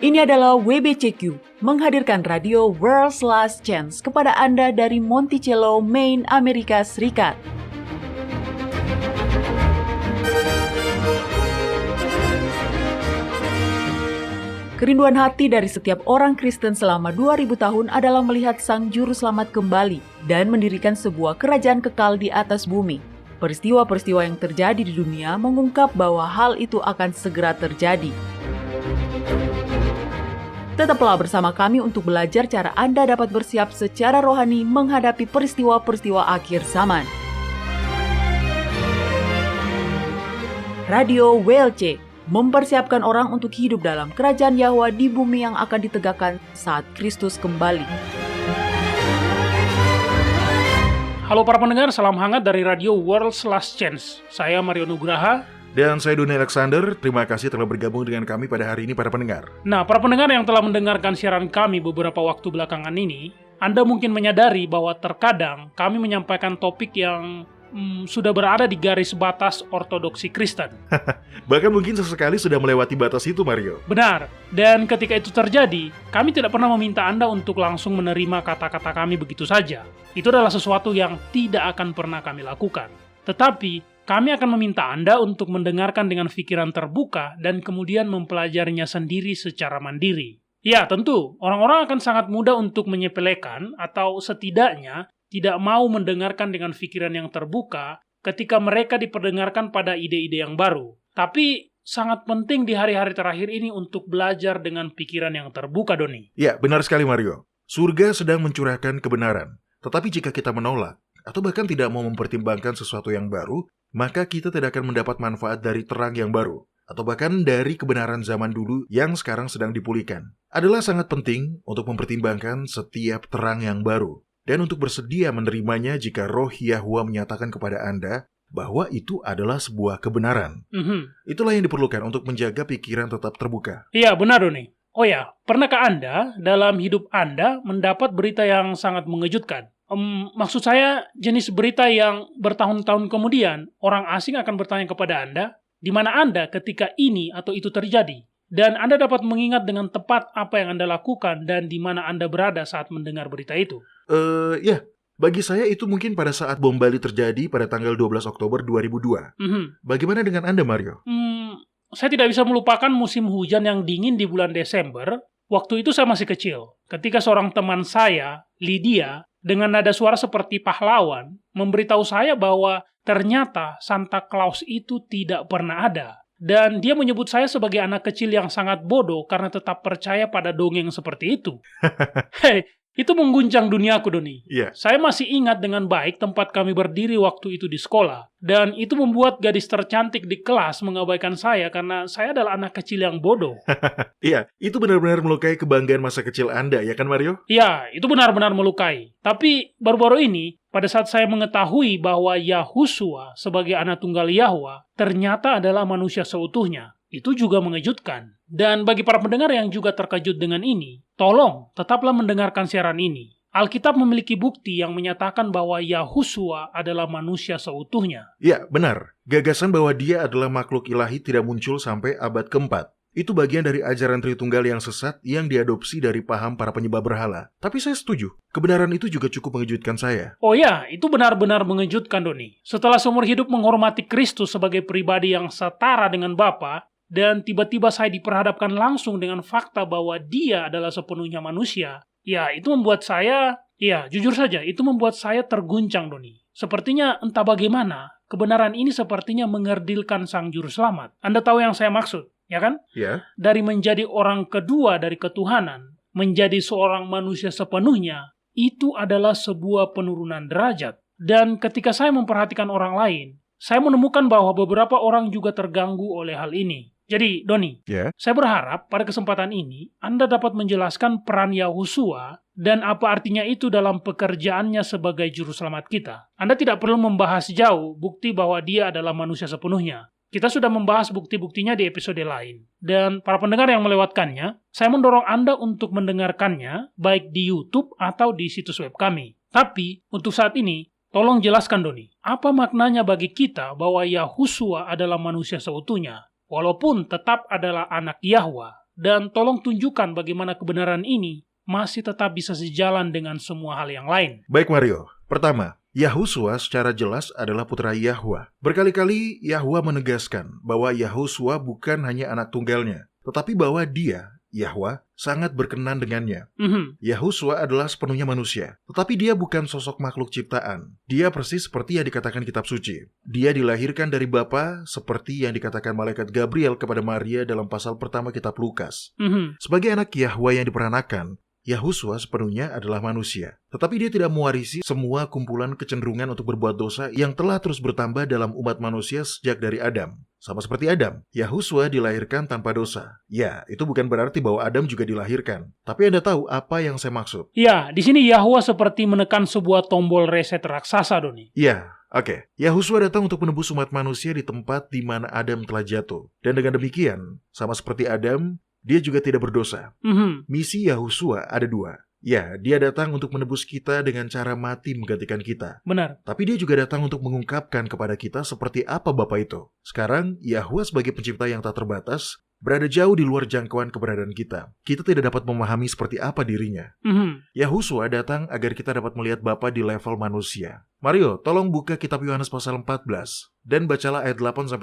Ini adalah WBCQ, menghadirkan radio World's Last Chance kepada Anda dari Monticello, Maine, Amerika Serikat. Kerinduan hati dari setiap orang Kristen selama 2000 tahun adalah melihat Sang Juru Selamat kembali dan mendirikan sebuah kerajaan kekal di atas bumi. Peristiwa-peristiwa yang terjadi di dunia mengungkap bahwa hal itu akan segera terjadi. Tetaplah bersama kami untuk belajar cara Anda dapat bersiap secara rohani menghadapi peristiwa-peristiwa akhir zaman. Radio WLC mempersiapkan orang untuk hidup dalam kerajaan Yahwa di bumi yang akan ditegakkan saat Kristus kembali. Halo para pendengar, salam hangat dari Radio World's Last Chance. Saya Mario Nugraha. Dan saya Doni Alexander. Terima kasih telah bergabung dengan kami pada hari ini para pendengar. Nah, para pendengar yang telah mendengarkan siaran kami beberapa waktu belakangan ini, Anda mungkin menyadari bahwa terkadang kami menyampaikan topik yang sudah berada di garis batas ortodoksi Kristen. Bahkan mungkin sesekali sudah melewati batas itu, Mario. Benar, dan ketika itu terjadi, kami tidak pernah meminta Anda untuk langsung menerima kata-kata kami begitu saja. Itu adalah sesuatu yang tidak akan pernah kami lakukan. Tetapi, kami akan meminta Anda untuk mendengarkan dengan pikiran terbuka dan kemudian mempelajarinya sendiri secara mandiri. Ya, tentu, orang-orang akan sangat mudah untuk menyepelekan atau setidaknya tidak mau mendengarkan dengan pikiran yang terbuka ketika mereka diperdengarkan pada ide-ide yang baru. Tapi sangat penting di hari-hari terakhir ini untuk belajar dengan pikiran yang terbuka, Doni. Ya, benar sekali, Mario. Surga sedang mencurahkan kebenaran. Tetapi jika kita menolak, atau bahkan tidak mau mempertimbangkan sesuatu yang baru, maka kita tidak akan mendapat manfaat dari terang yang baru, atau bahkan dari kebenaran zaman dulu yang sekarang sedang dipulihkan. Adalah sangat penting untuk mempertimbangkan setiap terang yang baru, dan untuk bersedia menerimanya jika Roh Yahwa menyatakan kepada Anda bahwa itu adalah sebuah kebenaran. Itulah yang diperlukan untuk menjaga pikiran tetap terbuka. Iya, benar, Doni. Oh ya, pernahkah Anda dalam hidup Anda mendapat berita yang sangat mengejutkan? Maksud saya, jenis berita yang bertahun-tahun kemudian orang asing akan bertanya kepada Anda, di mana Anda ketika ini atau itu terjadi? Dan Anda dapat mengingat dengan tepat apa yang Anda lakukan dan di mana Anda berada saat mendengar berita itu. Ya, bagi saya itu mungkin pada saat bom Bali terjadi pada tanggal 12 Oktober 2002. Bagaimana dengan Anda, Mario? Saya tidak bisa melupakan musim hujan yang dingin di bulan Desember. Waktu itu saya masih kecil. Ketika seorang teman saya, Lydia, dengan nada suara seperti pahlawan, memberitahu saya bahwa ternyata Santa Claus itu tidak pernah ada. Dan dia menyebut saya sebagai anak kecil yang sangat bodoh karena tetap percaya pada dongeng seperti itu. Hei, itu mengguncang duniaku, Doni. Iya. Saya masih ingat dengan baik tempat kami berdiri waktu itu di sekolah. Dan itu membuat gadis tercantik di kelas mengabaikan saya karena saya adalah anak kecil yang bodoh. Iya, itu benar-benar melukai kebanggaan masa kecil Anda, ya kan, Mario? Ya, itu benar-benar melukai. Tapi baru-baru ini, pada saat saya mengetahui bahwa Yahusua sebagai anak tunggal Yahwa ternyata adalah manusia seutuhnya, itu juga mengejutkan. Dan bagi para pendengar yang juga terkejut dengan ini, tolong tetaplah mendengarkan siaran ini. Alkitab memiliki bukti yang menyatakan bahwa Yahusua adalah manusia seutuhnya. Ya, benar. Gagasan bahwa dia adalah makhluk ilahi tidak muncul sampai abad keempat. Itu bagian dari ajaran Tritunggal yang sesat yang diadopsi dari paham para penyembah berhala. Tapi saya setuju, kebenaran itu juga cukup mengejutkan saya. Oh ya, itu benar-benar mengejutkan, Doni. Setelah seumur hidup menghormati Kristus sebagai pribadi yang setara dengan Bapa, dan tiba-tiba saya diperhadapkan langsung dengan fakta bahwa dia adalah sepenuhnya manusia, ya itu membuat saya, ya jujur saja, itu membuat saya terguncang, Doni. Sepertinya entah bagaimana, kebenaran ini sepertinya mengerdilkan Sang Juru Selamat. Anda tahu yang saya maksud? Ya kan? Ya. Dari menjadi orang kedua dari ketuhanan, menjadi seorang manusia sepenuhnya, itu adalah sebuah penurunan derajat. Dan ketika saya memperhatikan orang lain, saya menemukan bahwa beberapa orang juga terganggu oleh hal ini. Jadi, Doni, saya berharap pada kesempatan ini, Anda dapat menjelaskan peran Yahusua dan apa artinya itu dalam pekerjaannya sebagai juru selamat kita. Anda tidak perlu membahas jauh bukti bahwa dia adalah manusia sepenuhnya. Kita sudah membahas bukti-buktinya di episode lain. Dan para pendengar yang melewatkannya, saya mendorong Anda untuk mendengarkannya, baik di YouTube atau di situs web kami. Tapi, untuk saat ini, tolong jelaskan, Doni. apa maknanya bagi kita bahwa Yahusua adalah manusia seutuhnya, walaupun tetap adalah anak Yahwa? Dan tolong tunjukkan bagaimana kebenaran ini masih tetap bisa sejalan dengan semua hal yang lain. Baik Mario, pertama, Yahusua secara jelas adalah putra Yahwa. Berkali-kali Yahwa menegaskan bahwa Yahusua bukan hanya anak tunggalnya, tetapi bahwa dia, Yahwa, sangat berkenan dengannya. Yahusua adalah sepenuhnya manusia, tetapi dia bukan sosok makhluk ciptaan. Dia persis seperti yang dikatakan kitab suci. Dia dilahirkan dari Bapa seperti yang dikatakan malaikat Gabriel kepada Maria dalam pasal pertama kitab Lukas. Sebagai anak Yahwa yang diperanakan, Yahusua sepenuhnya adalah manusia. Tetapi dia tidak mewarisi semua kumpulan kecenderungan untuk berbuat dosa yang telah terus bertambah dalam umat manusia sejak dari Adam. Sama seperti Adam, Yahusua dilahirkan tanpa dosa. Ya, itu bukan berarti bahwa Adam juga dilahirkan. Tapi Anda tahu apa yang saya maksud? Ya, di sini Yahwa seperti menekan sebuah tombol reset raksasa, Doni. Ya, oke. Yahusua datang untuk menebus umat manusia di tempat di mana Adam telah jatuh. Dan dengan demikian, sama seperti Adam, dia juga tidak berdosa. Misi Yahusua ada dua. Ya, dia datang untuk menebus kita dengan cara mati menggantikan kita. Benar. Tapi dia juga datang untuk mengungkapkan kepada kita seperti apa Bapa itu. Sekarang, Yahwa sebagai pencipta yang tak terbatas, berada jauh di luar jangkauan keberadaan kita. Kita tidak dapat memahami seperti apa dirinya. Yahusua datang agar kita dapat melihat Bapa di level manusia. Mario, tolong buka kitab Yohanes pasal 14 dan bacalah ayat 8-10.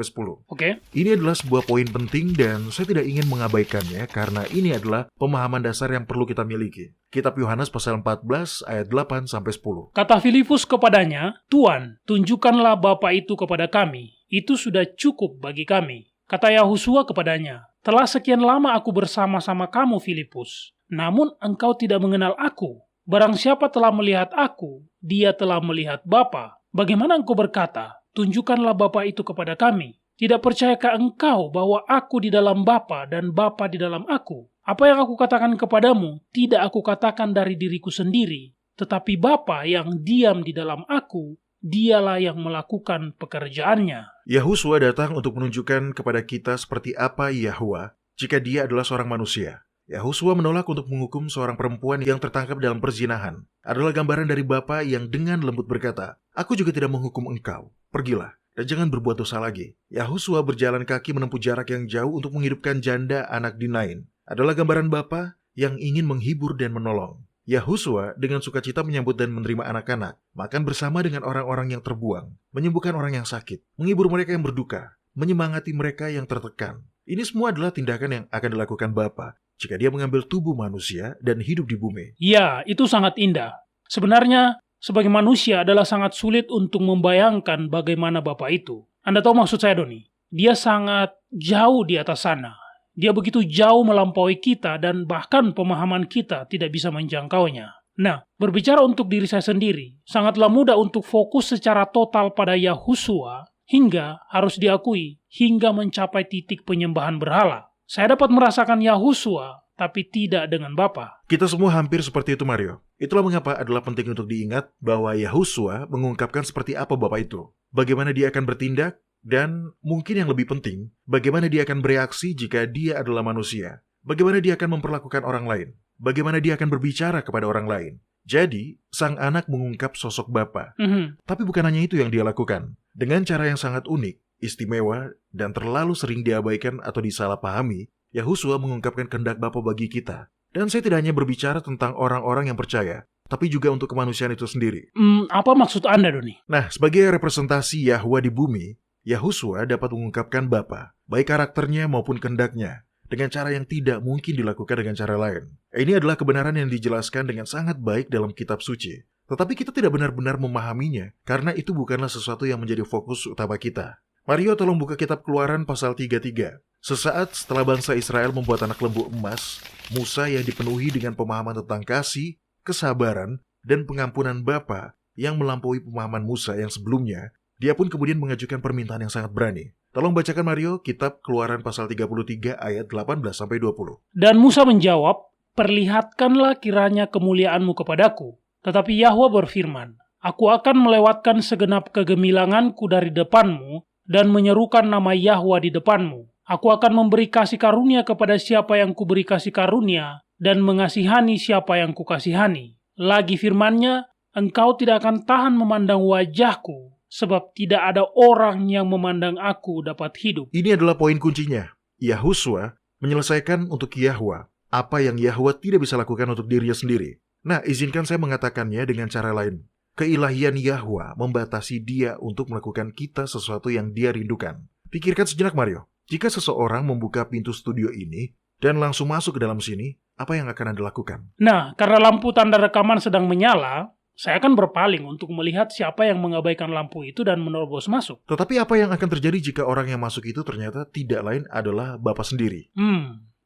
Oke. Ini adalah sebuah poin penting dan saya tidak ingin mengabaikannya karena ini adalah pemahaman dasar yang perlu kita miliki. Kitab Yohanes pasal 14 ayat 8-10. Kata Filipus kepadanya, "Tuan, tunjukkanlah Bapa itu kepada kami. Itu sudah cukup bagi kami." Kata Yahusua kepadanya, "Telah sekian lama aku bersama-sama kamu, Filipus, namun engkau tidak mengenal aku. Barang siapa telah melihat aku, dia telah melihat Bapa. Bagaimana engkau berkata, tunjukkanlah Bapa itu kepada kami? Tidak percayakah engkau bahwa aku di dalam Bapa dan Bapa di dalam aku? Apa yang aku katakan kepadamu, tidak aku katakan dari diriku sendiri, tetapi Bapa yang diam di dalam aku, dialah yang melakukan pekerjaannya." Yahusua datang untuk menunjukkan kepada kita seperti apa Yahwa jika dia adalah seorang manusia. Yahusua menolak untuk menghukum seorang perempuan yang tertangkap dalam perzinahan. Adalah gambaran dari Bapa yang dengan lembut berkata, "Aku juga tidak menghukum engkau. Pergilah dan jangan berbuat dosa lagi." Yahusua berjalan kaki menempuh jarak yang jauh untuk menghidupkan janda anak Dinain. Adalah gambaran Bapa yang ingin menghibur dan menolong. Yahusua dengan sukacita menyambut dan menerima anak-anak, makan bersama dengan orang-orang yang terbuang, menyembuhkan orang yang sakit, menghibur mereka yang berduka, menyemangati mereka yang tertekan. Ini semua adalah tindakan yang akan dilakukan Bapa jika dia mengambil tubuh manusia dan hidup di bumi. Ya, itu sangat indah. Sebenarnya, sebagai manusia adalah sangat sulit untuk membayangkan bagaimana Bapa itu. Anda tahu maksud saya, Doni? Dia sangat jauh di atas sana. Dia begitu jauh melampaui kita dan bahkan pemahaman kita tidak bisa menjangkaunya. Nah, berbicara untuk diri saya sendiri, sangatlah mudah untuk fokus secara total pada Yahusua hingga harus diakui, hingga mencapai titik penyembahan berhala. Saya dapat merasakan Yahusua, tapi tidak dengan Bapa. Kita semua hampir seperti itu, Mario. Itulah mengapa adalah penting untuk diingat bahwa Yahusua mengungkapkan seperti apa Bapa itu, bagaimana dia akan bertindak, dan mungkin yang lebih penting, bagaimana dia akan bereaksi jika dia adalah manusia, bagaimana dia akan memperlakukan orang lain, bagaimana dia akan berbicara kepada orang lain. Jadi, sang anak mengungkap sosok Bapa. Tapi bukan hanya itu yang dia lakukan. Dengan cara yang sangat unik, istimewa, dan terlalu sering diabaikan atau disalahpahami, Yahusua mengungkapkan kehendak Bapa bagi kita. Dan saya tidak hanya berbicara tentang orang-orang yang percaya, tapi juga untuk kemanusiaan itu sendiri. Apa maksud Anda, Doni? Nah, sebagai representasi Yahwa di bumi, Yahusua dapat mengungkapkan Bapa, baik karakternya maupun kehendaknya, dengan cara yang tidak mungkin dilakukan dengan cara lain. Ini adalah kebenaran yang dijelaskan dengan sangat baik dalam kitab suci. Tetapi kita tidak benar-benar memahaminya, karena itu bukanlah sesuatu yang menjadi fokus utama kita. Mario, tolong buka kitab Keluaran pasal 33. Sesaat setelah bangsa Israel membuat anak lembu emas, Musa yang dipenuhi dengan pemahaman tentang kasih, kesabaran, dan pengampunan Bapa yang melampaui pemahaman Musa yang sebelumnya, dia pun kemudian mengajukan permintaan yang sangat berani. Tolong bacakan Mario, kitab Keluaran pasal 33 ayat 18-20. Dan Musa menjawab, "Perlihatkanlah kiranya kemuliaanmu kepadaku." Tetapi Yahwa berfirman, "Aku akan melewatkan segenap kegemilanganku dari depanmu dan menyerukan nama Yahwa di depanmu. Aku akan memberi kasih karunia kepada siapa yang kuberi kasih karunia dan mengasihani siapa yang kukasihani. Lagi firman-Nya, engkau tidak akan tahan memandang wajahku sebab tidak ada orang yang memandang aku dapat hidup. Ini adalah poin kuncinya. Yahusua menyelesaikan untuk Yahwa apa yang Yahwa tidak bisa lakukan untuk dirinya sendiri. Nah, izinkan saya mengatakannya dengan cara lain. Keilahian Yahwa membatasi dia untuk melakukan kita sesuatu yang dia rindukan. Pikirkan sejenak, Mario. Jika seseorang membuka pintu studio ini dan langsung masuk ke dalam sini, apa yang akan Anda lakukan? Nah, karena lampu tanda rekaman sedang menyala, saya akan berpaling untuk melihat siapa yang mengabaikan lampu itu dan menerobos masuk. Tetapi apa yang akan terjadi jika orang yang masuk itu ternyata tidak lain adalah Bapak sendiri?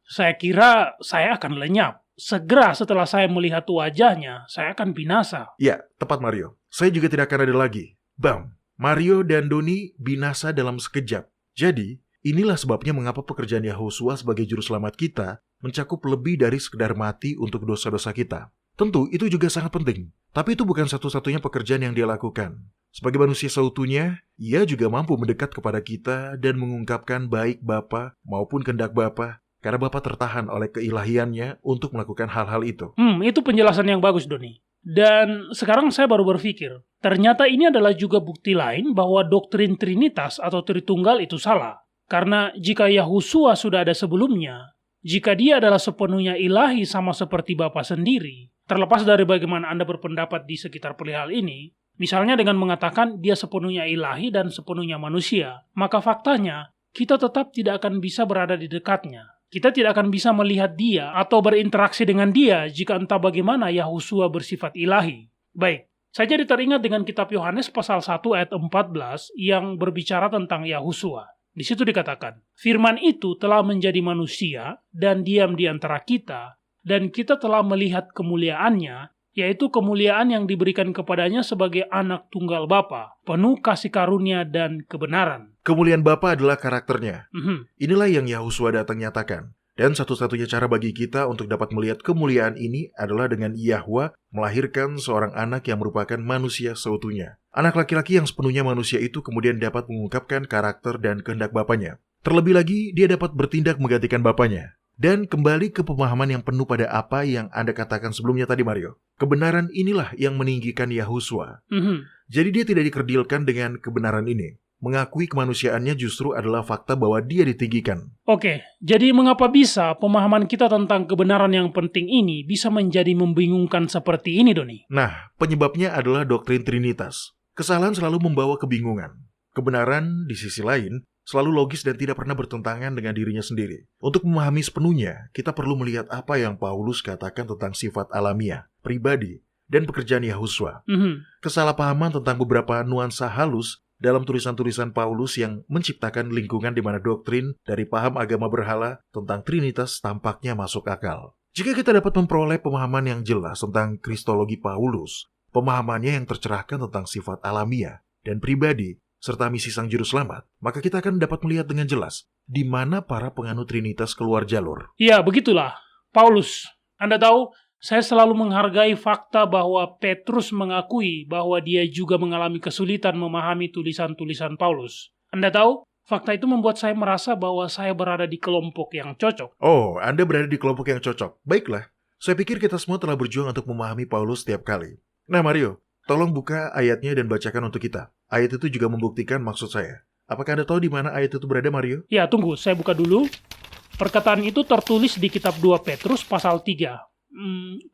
Saya kira saya akan lenyap. Segera setelah saya melihat wajahnya, saya akan binasa. Ya, tepat Mario. Saya juga tidak akan ada lagi. Bam! Mario dan Doni binasa dalam sekejap. Jadi, inilah sebabnya mengapa pekerjaan Yahusua sebagai juru selamat kita mencakup lebih dari sekedar mati untuk dosa-dosa kita. Tentu, itu juga sangat penting. Tapi itu bukan satu-satunya pekerjaan yang dia lakukan. Sebagai manusia seutuhnya, ia juga mampu mendekat kepada kita dan mengungkapkan baik Bapa maupun kehendak Bapa, karena Bapa tertahan oleh keilahiannya untuk melakukan hal-hal itu. Itu penjelasan yang bagus, Doni. Dan sekarang saya baru berpikir, ternyata ini adalah juga bukti lain bahwa doktrin Trinitas atau Tritunggal itu salah. Karena jika Yahusua sudah ada sebelumnya, jika dia adalah sepenuhnya ilahi sama seperti Bapa sendiri, terlepas dari bagaimana Anda berpendapat di sekitar perihal ini, misalnya dengan mengatakan dia sepenuhnya ilahi dan sepenuhnya manusia, maka faktanya kita tetap tidak akan bisa berada di dekatnya. Kita tidak akan bisa melihat dia atau berinteraksi dengan dia jika entah bagaimana Yahusua bersifat ilahi. Baik, saya jadi teringat dengan kitab Yohanes pasal 1 ayat 14 yang berbicara tentang Yahusua. Di situ dikatakan, firman itu telah menjadi manusia dan diam di antara kita, dan kita telah melihat kemuliaannya, yaitu kemuliaan yang diberikan kepadanya sebagai anak tunggal Bapa, penuh kasih karunia dan kebenaran. Kemuliaan Bapa adalah karakternya. Inilah yang Yahusua datang nyatakan. Dan satu-satunya cara bagi kita untuk dapat melihat kemuliaan ini adalah dengan Yahwa melahirkan seorang anak yang merupakan manusia seutuhnya. Anak laki-laki yang sepenuhnya manusia itu kemudian dapat mengungkapkan karakter dan kehendak Bapanya. Terlebih lagi, dia dapat bertindak menggantikan Bapanya. Dan kembali ke pemahaman yang penuh pada apa yang Anda katakan sebelumnya tadi, Mario. Kebenaran inilah yang meninggikan Yahusua. Jadi dia tidak dikerdilkan dengan kebenaran ini. Mengakui kemanusiaannya justru adalah fakta bahwa dia ditinggikan. Oke, jadi mengapa bisa pemahaman kita tentang kebenaran yang penting ini bisa menjadi membingungkan seperti ini, Doni? Nah, penyebabnya adalah doktrin Trinitas. Kesalahan selalu membawa kebingungan. Kebenaran, di sisi lain, selalu logis dan tidak pernah bertentangan dengan dirinya sendiri. Untuk memahami sepenuhnya, kita perlu melihat apa yang Paulus katakan tentang sifat alamiah, pribadi, dan pekerjaan Yahusua. Kesalahpahaman tentang beberapa nuansa halus dalam tulisan-tulisan Paulus yang menciptakan lingkungan di mana doktrin dari paham agama berhala tentang Trinitas tampaknya masuk akal. Jika kita dapat memperoleh pemahaman yang jelas tentang kristologi Paulus, pemahamannya yang tercerahkan tentang sifat alamiah dan pribadi, serta misi Sang Juru Selamat, maka kita akan dapat melihat dengan jelas di mana para penganut Trinitas keluar jalur. Ya, begitulah. Paulus, Anda tahu, saya selalu menghargai fakta bahwa Petrus mengakui bahwa dia juga mengalami kesulitan memahami tulisan-tulisan Paulus. Anda tahu, fakta itu membuat saya merasa bahwa saya berada di kelompok yang cocok. Oh, Anda berada di kelompok yang cocok. Baiklah, saya pikir kita semua telah berjuang untuk memahami Paulus setiap kali. Nah, Mario, tolong buka ayatnya dan bacakan untuk kita. Ayat itu juga membuktikan maksud saya. Apakah Anda tahu di mana ayat itu berada, Mario? Ya, tunggu, saya buka dulu. Perkataan itu tertulis di kitab 2 Petrus pasal 3.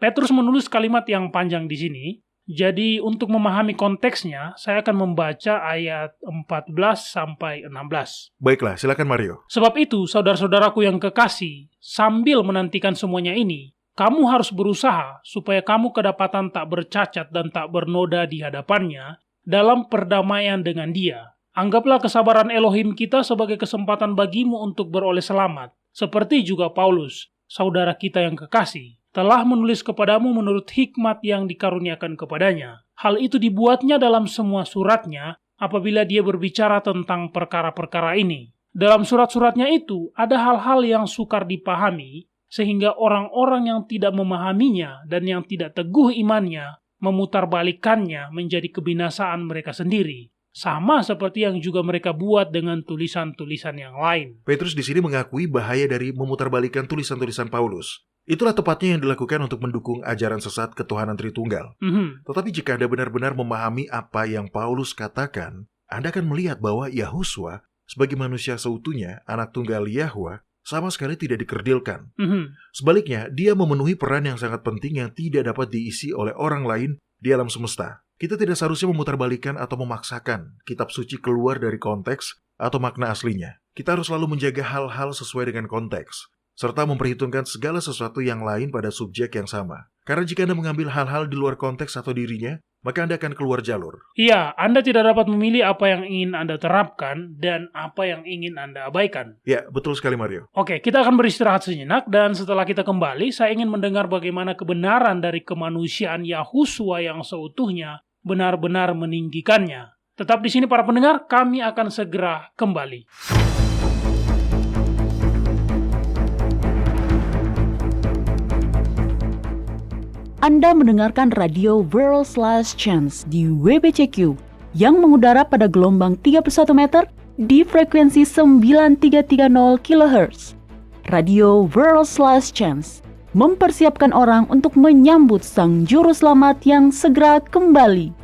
Petrus menulis kalimat yang panjang di sini. Jadi untuk memahami konteksnya, saya akan membaca ayat 14 sampai 16. Baiklah, silakan Mario. Sebab itu, saudara-saudaraku yang kekasih, sambil menantikan semuanya ini, kamu harus berusaha supaya kamu kedapatan tak bercacat dan tak bernoda di hadapannya dalam perdamaian dengan Dia. Anggaplah kesabaran Elohim kita sebagai kesempatan bagimu untuk beroleh selamat, seperti juga Paulus, saudara kita yang kekasih, telah menulis kepadamu menurut hikmat yang dikaruniakan kepadanya. Hal itu dibuatnya dalam semua suratnya apabila dia berbicara tentang perkara-perkara ini. Dalam surat-suratnya itu ada hal-hal yang sukar dipahami, sehingga orang-orang yang tidak memahaminya dan yang tidak teguh imannya memutarbalikannya menjadi kebinasaan mereka sendiri. Sama seperti yang juga mereka buat dengan tulisan-tulisan yang lain. Petrus di sini mengakui bahaya dari memutarbalikan tulisan-tulisan Paulus. Itulah tepatnya yang dilakukan untuk mendukung ajaran sesat ketuhanan Tritunggal. Tetapi jika Anda benar-benar memahami apa yang Paulus katakan, Anda akan melihat bahwa Yahuswa sebagai manusia seutuhnya, anak tunggal Yahwa, sama sekali tidak dikerdilkan. Sebaliknya, dia memenuhi peran yang sangat penting yang tidak dapat diisi oleh orang lain di alam semesta. Kita tidak seharusnya memutarbalikkan atau memaksakan kitab suci keluar dari konteks atau makna aslinya. Kita harus selalu menjaga hal-hal sesuai dengan konteks, serta memperhitungkan segala sesuatu yang lain pada subjek yang sama. Karena jika Anda mengambil hal-hal di luar konteks atau dirinya, maka Anda akan keluar jalur. Iya, Anda tidak dapat memilih apa yang ingin Anda terapkan dan apa yang ingin Anda abaikan. Ya, betul sekali Mario. Oke, kita akan beristirahat sejenak dan setelah kita kembali, saya ingin mendengar bagaimana kebenaran dari kemanusiaan Yahuswa yang seutuhnya benar-benar meninggikannya. Tetap di sini para pendengar, kami akan segera kembali. Anda mendengarkan radio World's Last Chance di WBCQ yang mengudara pada gelombang 31 meter di frekuensi 9330 kHz. Radio World's Last Chance mempersiapkan orang untuk menyambut Sang Juru Selamat yang segera kembali.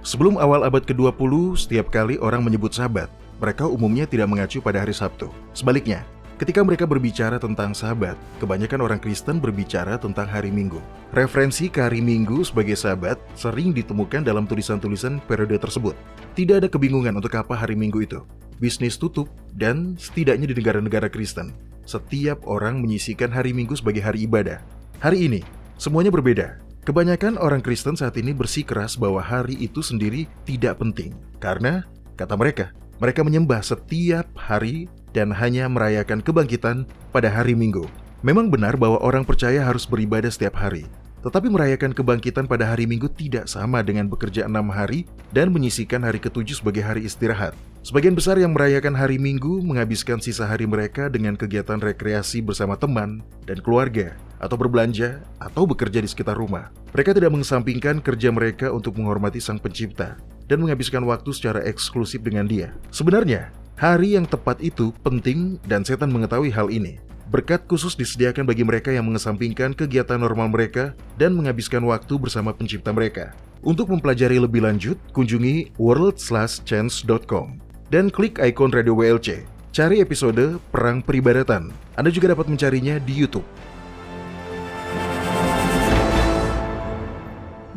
Sebelum awal abad ke-20, setiap kali orang menyebut Sabat, mereka umumnya tidak mengacu pada hari Sabtu. Sebaliknya, ketika mereka berbicara tentang Sabat, kebanyakan orang Kristen berbicara tentang hari Minggu. Referensi ke hari Minggu sebagai Sabat sering ditemukan dalam tulisan-tulisan periode tersebut. Tidak ada kebingungan untuk apa hari Minggu itu. Bisnis tutup, dan setidaknya di negara-negara Kristen, setiap orang menyisikan hari Minggu sebagai hari ibadah. Hari ini, semuanya berbeda. Kebanyakan orang Kristen saat ini bersikeras bahwa hari itu sendiri tidak penting. Karena, kata mereka menyembah setiap hari dan hanya merayakan kebangkitan pada hari Minggu. Memang benar bahwa orang percaya harus beribadah setiap hari. Tetapi merayakan kebangkitan pada hari Minggu tidak sama dengan bekerja 6 hari dan menyisikan hari ke-7 sebagai hari istirahat. Sebagian besar yang merayakan hari Minggu menghabiskan sisa hari mereka dengan kegiatan rekreasi bersama teman dan keluarga, atau berbelanja, atau bekerja di sekitar rumah. Mereka tidak mengesampingkan kerja mereka untuk menghormati Sang Pencipta dan menghabiskan waktu secara eksklusif dengan Dia. Sebenarnya, hari yang tepat itu penting dan setan mengetahui hal ini. Berkat khusus disediakan bagi mereka yang mengesampingkan kegiatan normal mereka dan menghabiskan waktu bersama Pencipta mereka. Untuk mempelajari lebih lanjut, kunjungi worldslastchance.com dan klik ikon Radio WLC. Cari episode Perang Peribadatan. Anda juga dapat mencarinya di YouTube.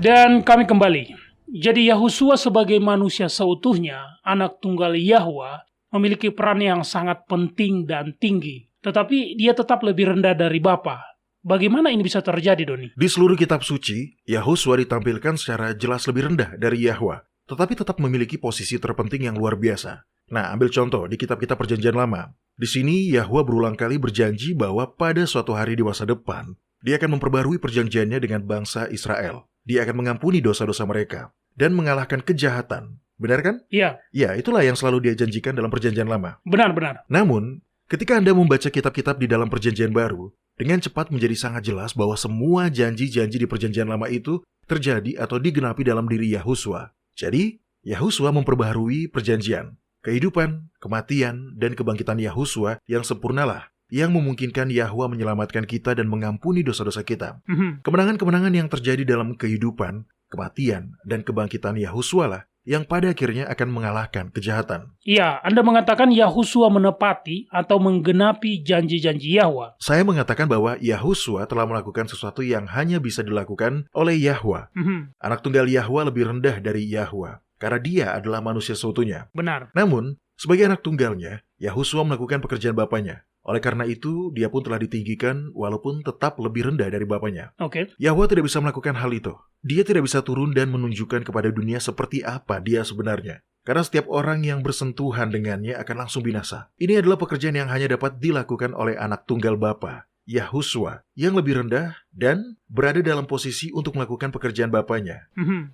Dan kami kembali. Jadi Yahuswa sebagai manusia seutuhnya, anak tunggal Yahwa, memiliki peran yang sangat penting dan tinggi. Tetapi dia tetap lebih rendah dari Bapa. Bagaimana ini bisa terjadi, Doni? Di seluruh kitab suci, Yahuswa ditampilkan secara jelas lebih rendah dari Yahwa, tetapi tetap memiliki posisi terpenting yang luar biasa. Nah, ambil contoh di kitab-kitab Perjanjian Lama. Di sini Yahwa berulang kali berjanji bahwa pada suatu hari di masa depan, Dia akan memperbarui perjanjiannya dengan bangsa Israel. Dia akan mengampuni dosa-dosa mereka dan mengalahkan kejahatan. Benar kan? Iya. Ya, itulah yang selalu Dia janjikan dalam Perjanjian Lama. Benar-benar. Namun, ketika Anda membaca kitab-kitab di dalam Perjanjian Baru, dengan cepat menjadi sangat jelas bahwa semua janji-janji di Perjanjian Lama itu terjadi atau digenapi dalam diri Yahuswa. Jadi, Yahuswa memperbaharui perjanjian. Kehidupan, kematian, dan kebangkitan Yahuswa yang sempurnalah yang memungkinkan Yahwa menyelamatkan kita dan mengampuni dosa-dosa kita. Kemenangan-kemenangan yang terjadi dalam kehidupan, kematian, dan kebangkitan Yahuswa lah yang pada akhirnya akan mengalahkan kejahatan. Iya, Anda mengatakan Yahuswa menepati atau menggenapi janji-janji Yahwa. Saya mengatakan bahwa Yahuswa telah melakukan sesuatu yang hanya bisa dilakukan oleh Yahwa. Anak tunggal Yahwa lebih rendah dari Yahwa, karena dia adalah manusia seutuhnya. Benar. Namun, sebagai anak tunggalnya, Yahuswa melakukan pekerjaan bapaknya. Oleh karena itu, dia pun telah ditinggikan walaupun tetap lebih rendah dari bapaknya. Oke. Yahwa tidak bisa melakukan hal itu. Dia tidak bisa turun dan menunjukkan kepada dunia seperti apa dia sebenarnya. Karena setiap orang yang bersentuhan dengannya akan langsung binasa. Ini adalah pekerjaan yang hanya dapat dilakukan oleh anak tunggal Bapa, Yahuswa, yang lebih rendah dan berada dalam posisi untuk melakukan pekerjaan bapaknya.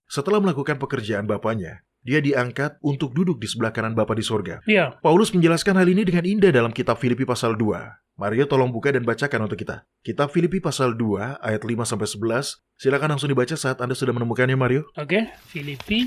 Setelah melakukan pekerjaan bapaknya, dia diangkat untuk duduk di sebelah kanan Bapa di sorga. Iya. Paulus menjelaskan hal ini dengan indah dalam kitab Filipi pasal 2. Mario tolong buka dan bacakan untuk kita. Kitab Filipi pasal 2 ayat 5-11. Silakan langsung dibaca saat Anda sudah menemukannya, Mario. Oke, Filipi.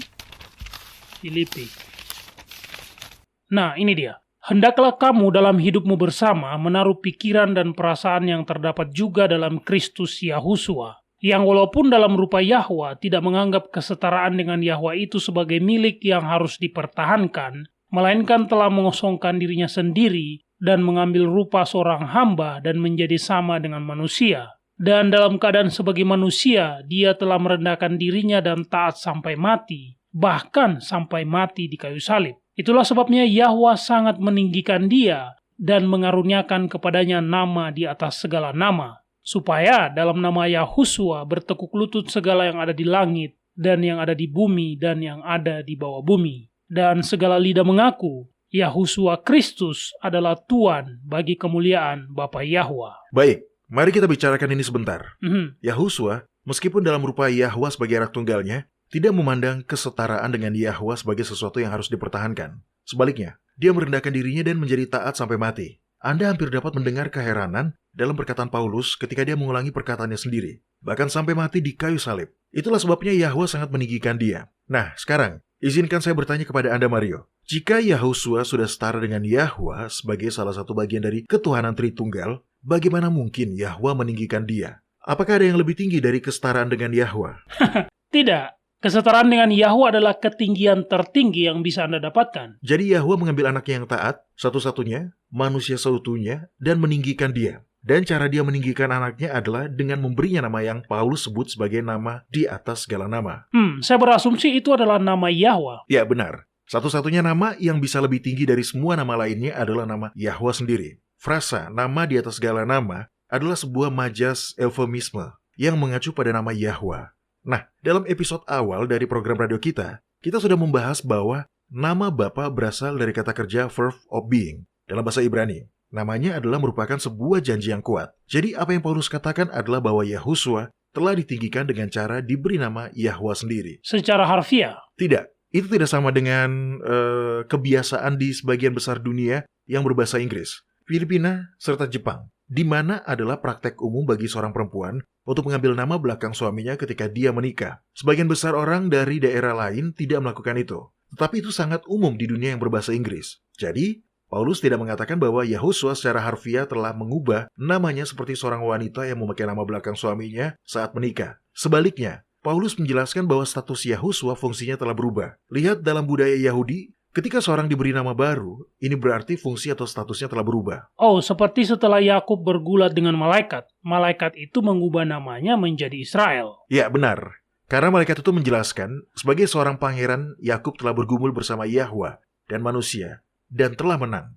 Nah, ini dia. Hendaklah kamu dalam hidupmu bersama menaruh pikiran dan perasaan yang terdapat juga dalam Kristus Yahusua, yang walaupun dalam rupa Yahwa tidak menganggap kesetaraan dengan Yahwa itu sebagai milik yang harus dipertahankan, melainkan telah mengosongkan dirinya sendiri dan mengambil rupa seorang hamba dan menjadi sama dengan manusia. Dan dalam keadaan sebagai manusia, dia telah merendahkan dirinya dan taat sampai mati, bahkan sampai mati di kayu salib. Itulah sebabnya Yahwa sangat meninggikan dia dan mengaruniakan kepadanya nama di atas segala nama, supaya dalam nama Yahusua bertekuk lutut segala yang ada di langit dan yang ada di bumi dan yang ada di bawah bumi. Dan segala lidah mengaku Yahusua Kristus adalah Tuhan bagi kemuliaan Bapa Yahwa. Baik, mari kita bicarakan ini sebentar. Yahusua, meskipun dalam rupa Yahwa sebagai anak tunggalnya, tidak memandang kesetaraan dengan Yahwa sebagai sesuatu yang harus dipertahankan. Sebaliknya, dia merendahkan dirinya dan menjadi taat sampai mati. Anda hampir dapat mendengar keheranan dalam perkataan Paulus ketika dia mengulangi perkataannya sendiri, bahkan sampai mati di kayu salib. Itulah sebabnya Yahwa sangat meninggikan dia. Nah, sekarang, izinkan saya bertanya kepada Anda, Mario. Jika Yahusua sudah setara dengan Yahwa sebagai salah satu bagian dari ketuhanan Tritunggal, bagaimana mungkin Yahwa meninggikan dia? Apakah ada yang lebih tinggi dari kesetaraan dengan Yahwa? Tidak. Kesetaraan dengan Yahwa adalah ketinggian tertinggi yang bisa Anda dapatkan. Jadi Yahwa mengambil anaknya yang taat, satu-satunya, manusia seutuhnya, dan meninggikan dia. Dan cara dia meninggikan anaknya adalah dengan memberinya nama yang Paulus sebut sebagai nama di atas segala nama. Saya berasumsi itu adalah nama Yahwa. Ya, benar. Satu-satunya nama yang bisa lebih tinggi dari semua nama lainnya adalah nama Yahwa sendiri. Frasa nama di atas segala nama adalah sebuah majas eufemisme yang mengacu pada nama Yahwa. Nah, dalam episode awal dari program radio kita sudah membahas bahwa nama Bapa berasal dari kata kerja verb of being dalam bahasa Ibrani. Namanya adalah merupakan sebuah janji yang kuat. Jadi apa yang Paulus katakan adalah bahwa Yahusua telah ditinggikan dengan cara diberi nama Yahwa sendiri. Secara harfiah? Tidak. Itu tidak sama dengan kebiasaan di sebagian besar dunia yang berbahasa Inggris, Filipina, serta Jepang, di mana adalah praktek umum bagi seorang perempuan untuk mengambil nama belakang suaminya ketika dia menikah. Sebagian besar orang dari daerah lain tidak melakukan itu, tetapi itu sangat umum di dunia yang berbahasa Inggris. Jadi, Paulus tidak mengatakan bahwa Yahusua secara harfiah telah mengubah namanya seperti seorang wanita yang memakai nama belakang suaminya saat menikah. Sebaliknya, Paulus menjelaskan bahwa status Yahusua fungsinya telah berubah. Lihat dalam budaya Yahudi, ketika seorang diberi nama baru, ini berarti fungsi atau statusnya telah berubah. Oh, seperti setelah Yakub bergulat dengan malaikat. Malaikat itu mengubah namanya menjadi Israel. Ya, benar. Karena malaikat itu menjelaskan, sebagai seorang pangeran, Yakub telah bergumul bersama Yahwa dan manusia, dan telah menang.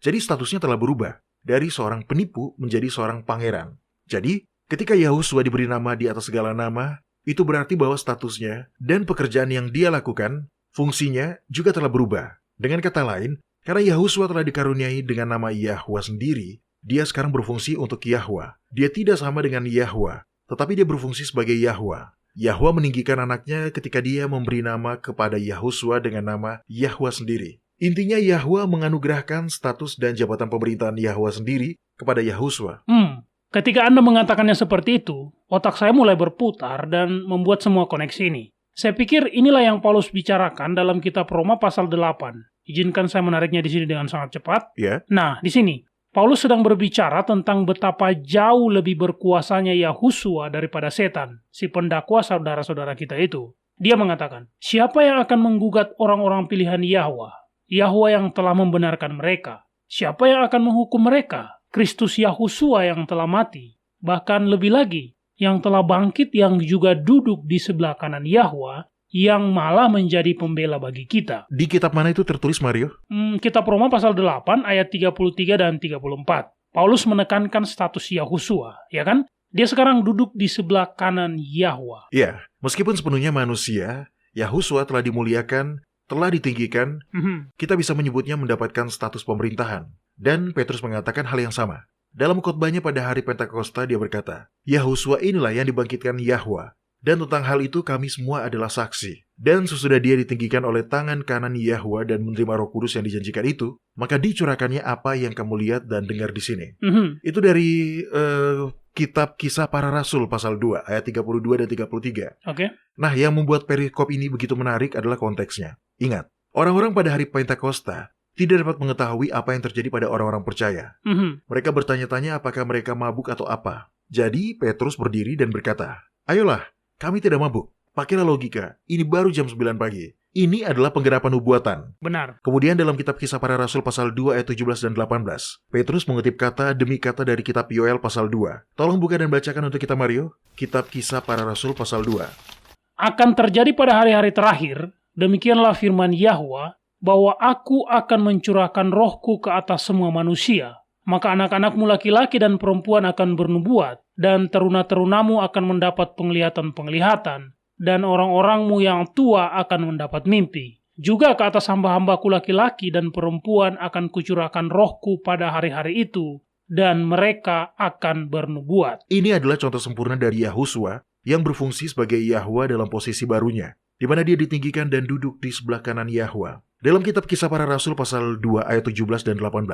Jadi statusnya telah berubah, dari seorang penipu menjadi seorang pangeran. Jadi, ketika Yahusua diberi nama di atas segala nama, itu berarti bahwa statusnya dan pekerjaan yang dia lakukan, fungsinya juga telah berubah. Dengan kata lain, karena Yahusua telah dikaruniai dengan nama Yahwa sendiri, dia sekarang berfungsi untuk Yahwa. Dia tidak sama dengan Yahwa, tetapi dia berfungsi sebagai Yahwa. Yahwa meninggikan anaknya ketika dia memberi nama kepada Yahusua dengan nama Yahwa sendiri. Intinya Yahwa menganugerahkan status dan jabatan pemerintahan Yahwa sendiri kepada Yahusua. Ketika Anda mengatakannya seperti itu, otak saya mulai berputar dan membuat semua koneksi ini. Saya pikir inilah yang Paulus bicarakan dalam kitab Roma pasal 8. Izinkan saya menariknya di sini dengan sangat cepat. Ya. Nah, di sini, Paulus sedang berbicara tentang betapa jauh lebih berkuasanya Yahusua daripada setan, si pendakwa saudara-saudara kita itu. Dia mengatakan, siapa yang akan menggugat orang-orang pilihan Yahwa? Yahwa yang telah membenarkan mereka. Siapa yang akan menghukum mereka? Kristus Yahusua yang telah mati. Bahkan lebih lagi, yang telah bangkit yang juga duduk di sebelah kanan Yahwa, yang malah menjadi pembela bagi kita. Di kitab mana itu tertulis, Mario? Kitab Roma pasal 8 ayat 33 dan 34. Paulus menekankan status Yahusua, ya kan? Dia sekarang duduk di sebelah kanan Yahwa. Ya, meskipun sepenuhnya manusia, Yahusua telah dimuliakan, telah ditinggikan, kita bisa menyebutnya mendapatkan status pemerintahan. Dan Petrus mengatakan hal yang sama. Dalam khotbahnya pada hari Pentakosta dia berkata, Yahusua inilah yang dibangkitkan Yahwa. Dan tentang hal itu kami semua adalah saksi. Dan sesudah dia ditinggikan oleh tangan kanan Yahwa dan menerima Roh Kudus yang dijanjikan itu, maka dicurahkannya apa yang kamu lihat dan dengar di sini. Itu dari kitab Kisah Para Rasul pasal 2 ayat 32 dan 33. Oke. Nah, yang membuat perikop ini begitu menarik adalah konteksnya. Ingat, orang-orang pada hari Pentakosta tidak dapat mengetahui apa yang terjadi pada orang-orang percaya. Mereka bertanya-tanya apakah mereka mabuk atau apa. Jadi Petrus berdiri dan berkata, "Ayolah, kami tidak mabuk. Pakailah logika, ini baru jam 9 pagi. Ini adalah penggerapan nubuatan." Benar. Kemudian dalam kitab Kisah Para Rasul pasal 2 ayat 17 dan 18, Petrus mengutip kata demi kata dari kitab Yoel pasal 2. Tolong buka dan bacakan untuk kita, Mario. Kitab Kisah Para Rasul pasal 2. Akan terjadi pada hari-hari terakhir, demikianlah firman Yahwa, bahwa aku akan mencurahkan rohku ke atas semua manusia. Maka anak-anakmu laki-laki dan perempuan akan bernubuat, dan teruna-terunamu akan mendapat penglihatan-penglihatan, dan orang-orangmu yang tua akan mendapat mimpi. Juga ke atas hamba-hambaku laki-laki dan perempuan akan kucurahkan rohku pada hari-hari itu, dan mereka akan bernubuat. Ini adalah contoh sempurna dari Yahusua yang berfungsi sebagai Yahwa dalam posisi barunya, di mana dia ditinggikan dan duduk di sebelah kanan Yahwa. Dalam kitab Kisah Para Rasul pasal 2 ayat 17 dan 18,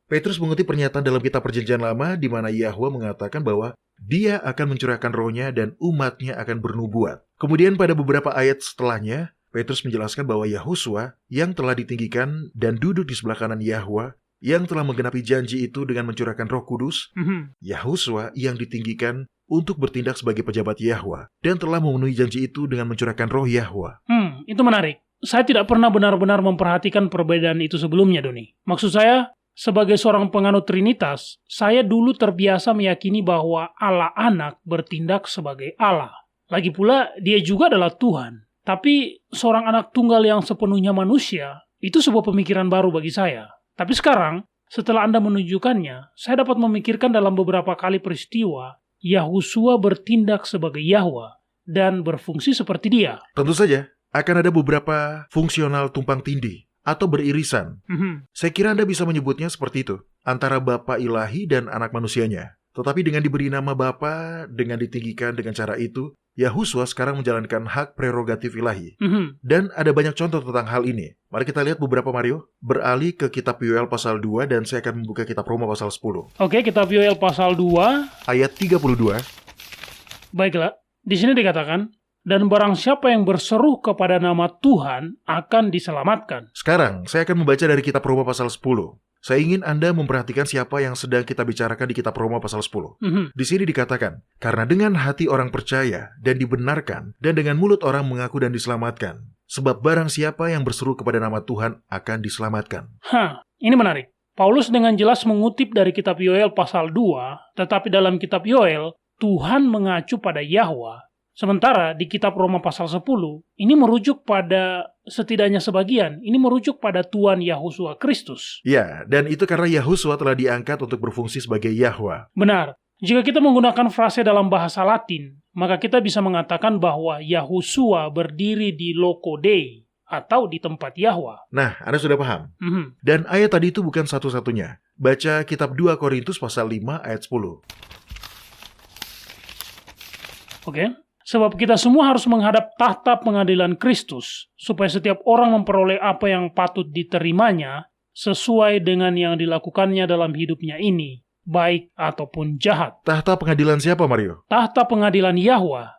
Petrus mengutip pernyataan dalam kitab Perjanjian Lama di mana Yahwa mengatakan bahwa dia akan mencurahkan rohnya dan umatnya akan bernubuat. Kemudian pada beberapa ayat setelahnya, Petrus menjelaskan bahwa Yahusua yang telah ditinggikan dan duduk di sebelah kanan Yahwa, yang telah menggenapi janji itu dengan mencurahkan Roh Kudus, Yahusua yang ditinggikan untuk bertindak sebagai pejabat Yahwa dan telah memenuhi janji itu dengan mencurahkan Roh Yahwa. Itu menarik. Saya tidak pernah benar-benar memperhatikan perbedaan itu sebelumnya, Doni. Maksud saya, sebagai seorang penganut Trinitas, saya dulu terbiasa meyakini bahwa Allah Anak bertindak sebagai Allah. Lagi pula, dia juga adalah Tuhan. Tapi seorang anak tunggal yang sepenuhnya manusia, itu sebuah pemikiran baru bagi saya. Tapi sekarang, setelah Anda menunjukkannya, saya dapat memikirkan dalam beberapa kali peristiwa, Yahusua bertindak sebagai Yahwa dan berfungsi seperti dia. Tentu saja, akan ada beberapa fungsional tumpang tindih atau beririsan. Saya kira Anda bisa menyebutnya seperti itu, antara Bapa ilahi dan anak manusianya. Tetapi dengan diberi nama Bapa, dengan ditinggikan dengan cara itu, Yahusua sekarang menjalankan hak prerogatif ilahi. Dan ada banyak contoh tentang hal ini. Mari kita lihat beberapa, Mario. Beralih ke kitab Yoel pasal 2 dan saya akan membuka kitab Roma pasal 10. Oke, kitab Yoel pasal 2. Ayat 32. Baiklah, di sini dikatakan, dan barang siapa yang berseru kepada nama Tuhan akan diselamatkan. Sekarang, saya akan membaca dari kitab Roma pasal 10. Saya ingin Anda memperhatikan siapa yang sedang kita bicarakan di kitab Roma pasal 10. Di sini dikatakan, karena dengan hati orang percaya dan dibenarkan, dan dengan mulut orang mengaku dan diselamatkan. Sebab barang siapa yang berseru kepada nama Tuhan akan diselamatkan. Ini menarik. Paulus dengan jelas mengutip dari kitab Yoel pasal 2, tetapi dalam kitab Yoel, Tuhan mengacu pada Yahwa. Sementara di kitab Roma pasal 10, ini merujuk pada setidaknya sebagian, ini merujuk pada Tuhan Yahusua Kristus. Ya, dan itu karena Yahusua telah diangkat untuk berfungsi sebagai Yahwa. Benar. Jika kita menggunakan frase dalam bahasa Latin, maka kita bisa mengatakan bahwa Yahusua berdiri di loco Dei, atau di tempat Yahwa. Nah, Anda sudah paham? Dan ayat tadi itu bukan satu-satunya. Baca kitab 2 Korintus pasal 5 ayat 10. Oke. Sebab kita semua harus menghadap tahta pengadilan Kristus, supaya setiap orang memperoleh apa yang patut diterimanya, sesuai dengan yang dilakukannya dalam hidupnya ini, baik ataupun jahat. Tahta pengadilan siapa, Mario? Tahta pengadilan Yahwa.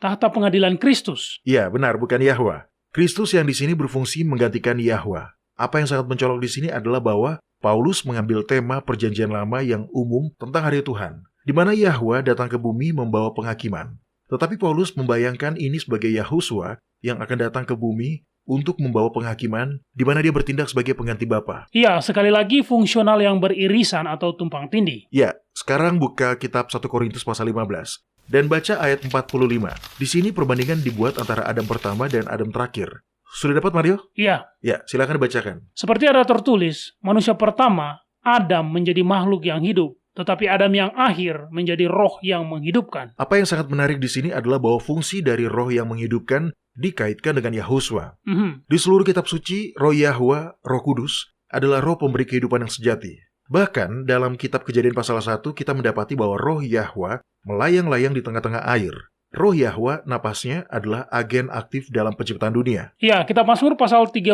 Tahta pengadilan Kristus. Ya, benar, bukan Yahwa. Kristus yang di sini berfungsi menggantikan Yahwa. Apa yang sangat mencolok di sini adalah bahwa Paulus mengambil tema Perjanjian Lama yang umum tentang hari Tuhan, di mana Yahwa datang ke bumi membawa penghakiman. Tetapi Paulus membayangkan ini sebagai Yahusua yang akan datang ke bumi untuk membawa penghakiman, di mana dia bertindak sebagai pengganti Bapa. Iya, sekali lagi fungsional yang beririsan atau tumpang tindih. Ya, sekarang buka kitab 1 Korintus pasal 15 dan baca ayat 45. Di sini perbandingan dibuat antara Adam pertama dan Adam terakhir. Sudah dapat, Mario? Iya. Ya, silakan dibacakan. Seperti ada tertulis, manusia pertama, Adam menjadi makhluk yang hidup. Tetapi Adam yang akhir menjadi roh yang menghidupkan. Apa yang sangat menarik di sini adalah bahwa fungsi dari roh yang menghidupkan dikaitkan dengan Yahusua. Di seluruh kitab suci, roh Yahwa, roh kudus, adalah roh pemberi kehidupan yang sejati. Bahkan dalam kitab Kejadian pasal 1, kita mendapati bahwa roh Yahwa melayang-layang di tengah-tengah air. Roh Yahwa, napasnya, adalah agen aktif dalam penciptaan dunia. Ya, kitab Mazmur pasal 33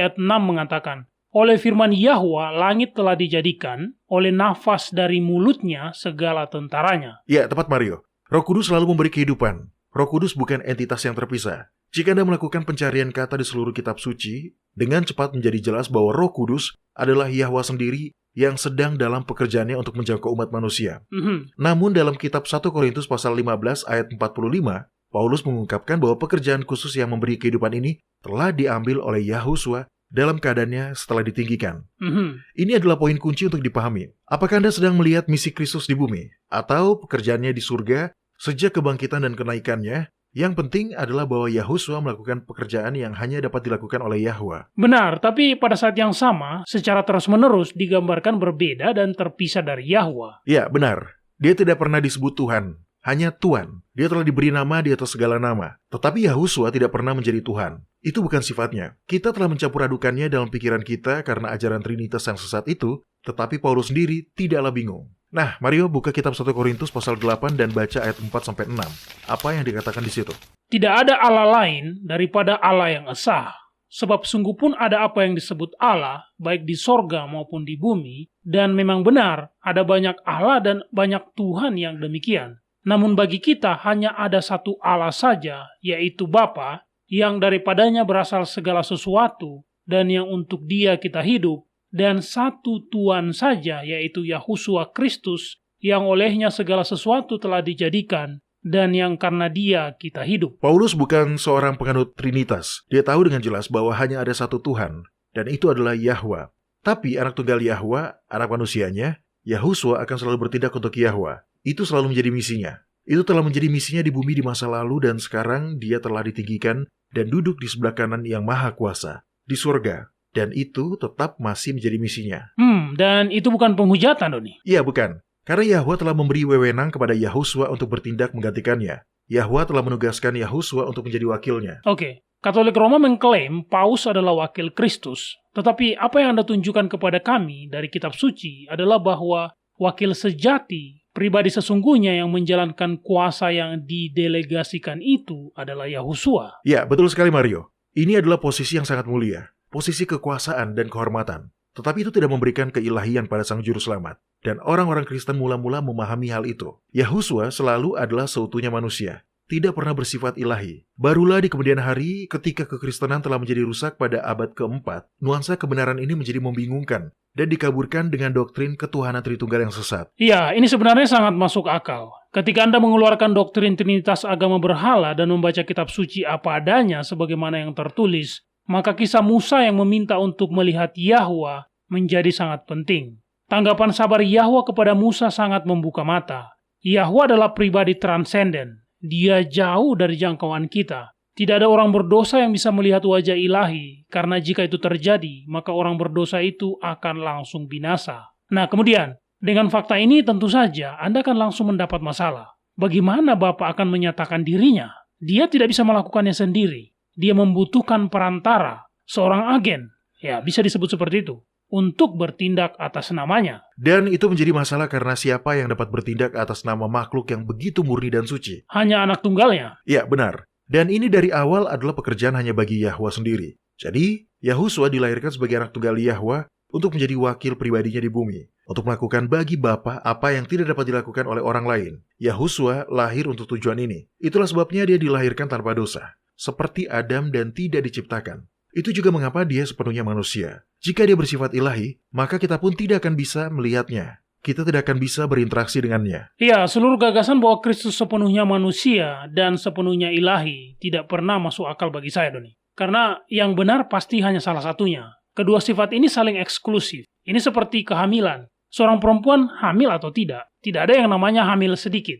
ayat 6 mengatakan, oleh firman Yahwa, langit telah dijadikan, oleh nafas dari mulutnya segala tentaranya. Ya, tepat, Mario. Roh Kudus selalu memberi kehidupan. Roh Kudus bukan entitas yang terpisah. Jika Anda melakukan pencarian kata di seluruh kitab suci, dengan cepat menjadi jelas bahwa Roh Kudus adalah Yahwa sendiri yang sedang dalam pekerjaannya untuk menjangkau umat manusia. Namun dalam kitab 1 Korintus pasal 15 ayat 45, Paulus mengungkapkan bahwa pekerjaan khusus yang memberi kehidupan ini telah diambil oleh Yahusua dalam keadaannya setelah ditinggikan. Ini adalah poin kunci untuk dipahami. Apakah Anda sedang melihat misi Kristus di bumi? Atau pekerjaannya di surga sejak kebangkitan dan kenaikannya? Yang penting adalah bahwa Yahusua melakukan pekerjaan yang hanya dapat dilakukan oleh Yahwa. Benar, tapi pada saat yang sama, secara terus-menerus digambarkan berbeda dan terpisah dari Yahwa. Ya, benar. Dia tidak pernah disebut Tuhan, hanya Tuan. Dia telah diberi nama di atas segala nama. Tetapi Yahusua tidak pernah menjadi Tuhan. Itu bukan sifatnya. Kita telah mencampur adukannya dalam pikiran kita karena ajaran Trinitas yang sesat itu, tetapi Paulus sendiri tidaklah bingung. Nah, Mario buka kitab 1 Korintus pasal 8 dan baca ayat 4-6. Apa yang dikatakan di situ? Tidak ada Allah lain daripada Allah yang esa. Sebab sungguh pun ada apa yang disebut Allah, baik di sorga maupun di bumi, dan memang benar, ada banyak Allah dan banyak Tuhan yang demikian. Namun bagi kita hanya ada satu Allah saja, yaitu Bapa, yang daripadanya berasal segala sesuatu, dan yang untuk Dia kita hidup, dan satu Tuhan saja, yaitu Yahusua Kristus, yang olehnya segala sesuatu telah dijadikan, dan yang karena Dia kita hidup. Paulus bukan seorang penganut Trinitas. Dia tahu dengan jelas bahwa hanya ada satu Tuhan, dan itu adalah Yahwa. Tapi anak tunggal Yahwa, anak manusianya, Yahusua akan selalu bertindak untuk Yahwa. Itu selalu menjadi misinya. Itu telah menjadi misinya di bumi di masa lalu, dan sekarang Dia telah ditinggikan dan duduk di sebelah kanan yang maha kuasa, di surga. Dan itu tetap masih menjadi misinya. Dan itu bukan penghujatan, Doni? Iya, bukan. Karena Yahwa telah memberi wewenang kepada Yahusua untuk bertindak menggantikannya. Yahwa telah menugaskan Yahusua untuk menjadi wakilnya. Oke. Katolik Roma mengklaim Paus adalah wakil Kristus. Tetapi apa yang Anda tunjukkan kepada kami dari kitab suci adalah bahwa wakil sejati, pribadi sesungguhnya yang menjalankan kuasa yang didelegasikan itu adalah Yahusua. Ya, betul sekali Mario. Ini adalah posisi yang sangat mulia. Posisi kekuasaan dan kehormatan. Tetapi itu tidak memberikan keilahian pada Sang Juru Selamat. Dan orang-orang Kristen mula-mula memahami hal itu. Yahusua selalu adalah seutuhnya manusia. Tidak pernah bersifat ilahi. Barulah di kemudian hari, ketika kekristenan telah menjadi rusak pada abad keempat, nuansa kebenaran ini menjadi membingungkan dan dikaburkan dengan doktrin ketuhanan Tritunggal yang sesat. Iya, ini sebenarnya sangat masuk akal. Ketika Anda mengeluarkan doktrin Trinitas agama berhala dan membaca kitab suci apa adanya sebagaimana yang tertulis, maka kisah Musa yang meminta untuk melihat Yahwa menjadi sangat penting. Tanggapan sabar Yahwa kepada Musa sangat membuka mata. Yahwa adalah pribadi transenden. Dia jauh dari jangkauan kita. Tidak ada orang berdosa yang bisa melihat wajah ilahi, karena jika itu terjadi, maka orang berdosa itu akan langsung binasa. Nah, kemudian, dengan fakta ini tentu saja Anda akan langsung mendapat masalah. Bagaimana Bapa akan menyatakan dirinya? Dia tidak bisa melakukannya sendiri. Dia membutuhkan perantara, seorang agen, ya bisa disebut seperti itu, untuk bertindak atas namanya. Dan itu menjadi masalah karena siapa yang dapat bertindak atas nama makhluk yang begitu murni dan suci? Hanya anak tunggalnya. Ya, benar. Dan ini dari awal adalah pekerjaan hanya bagi Yahwa sendiri. Jadi, Yahusua dilahirkan sebagai anak tunggal Yahwa untuk menjadi wakil pribadinya di bumi, untuk melakukan bagi Bapa apa yang tidak dapat dilakukan oleh orang lain. Yahusua lahir untuk tujuan ini. Itulah sebabnya dia dilahirkan tanpa dosa, seperti Adam dan tidak diciptakan. Itu juga mengapa dia sepenuhnya manusia. Jika dia bersifat ilahi, maka kita pun tidak akan bisa melihatnya. Kita tidak akan bisa berinteraksi dengannya. Ya, seluruh gagasan bahwa Kristus sepenuhnya manusia dan sepenuhnya ilahi tidak pernah masuk akal bagi saya, Doni. Karena yang benar pasti hanya salah satunya. Kedua sifat ini saling eksklusif. Ini seperti kehamilan. Seorang perempuan hamil atau tidak ada yang namanya hamil sedikit.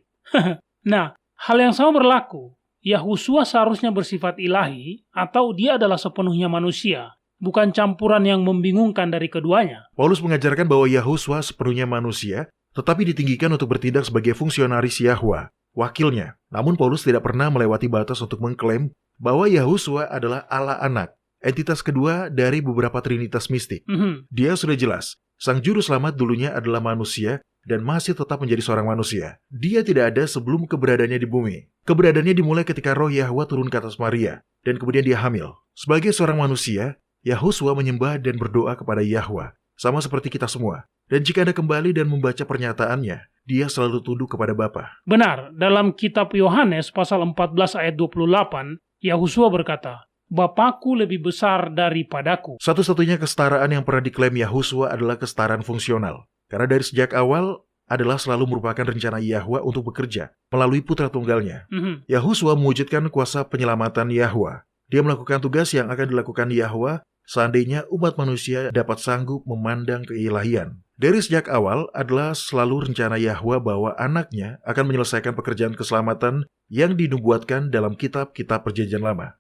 Nah, hal yang sama berlaku. Yahusua seharusnya bersifat ilahi atau dia adalah sepenuhnya manusia, bukan campuran yang membingungkan dari keduanya. Paulus mengajarkan bahwa Yahusua sepenuhnya manusia, tetapi ditinggikan untuk bertindak sebagai fungsionaris Yahwa, wakilnya. Namun Paulus tidak pernah melewati batas untuk mengklaim bahwa Yahusua adalah Allah anak, entitas kedua dari beberapa trinitas mistik. Dia sudah jelas, Sang Juru Selamat dulunya adalah manusia dan masih tetap menjadi seorang manusia. Dia tidak ada sebelum keberadaannya di bumi. Keberadaannya dimulai ketika roh Yahwa turun ke atas Maria, dan kemudian dia hamil. Sebagai seorang manusia, Yahusua menyembah dan berdoa kepada Yahwa, sama seperti kita semua. Dan jika Anda kembali dan membaca pernyataannya, dia selalu tunduk kepada Bapa. Benar, dalam kitab Yohanes pasal 14 ayat 28, Yahusua berkata, Bapakku lebih besar daripadaku. Satu-satunya kesetaraan yang pernah diklaim Yahusua adalah kesetaraan fungsional. Karena dari sejak awal adalah selalu merupakan rencana Yahwa untuk bekerja melalui putra tunggalnya. Yahusua mewujudkan kuasa penyelamatan Yahwa. Dia melakukan tugas yang akan dilakukan Yahwa seandainya umat manusia dapat sanggup memandang keilahian. Dari sejak awal adalah selalu rencana Yahwa bahwa anaknya akan menyelesaikan pekerjaan keselamatan yang dinubuatkan dalam kitab-kitab perjanjian lama.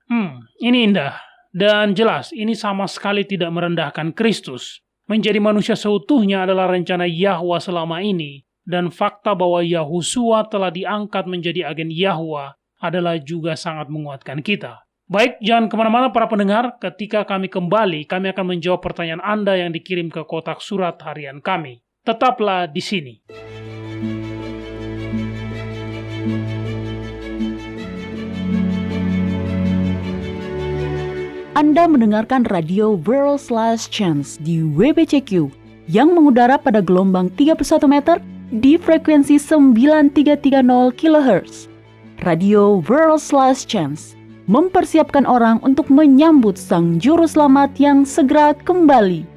Ini indah. Dan jelas, ini sama sekali tidak merendahkan Kristus. Menjadi manusia seutuhnya adalah rencana Yahwa selama ini. Dan fakta bahwa Yahusua telah diangkat menjadi agen Yahwa adalah juga sangat menguatkan kita. Baik, jangan kemana-mana para pendengar. Ketika kami kembali, kami akan menjawab pertanyaan Anda yang dikirim ke kotak surat harian kami. Tetaplah di sini. Anda mendengarkan radio World's Last Chance di WBCQ yang mengudara pada gelombang 31 meter di frekuensi 9330 kHz. Radio World's Last Chance mempersiapkan orang untuk menyambut Sang Juru Selamat yang segera kembali.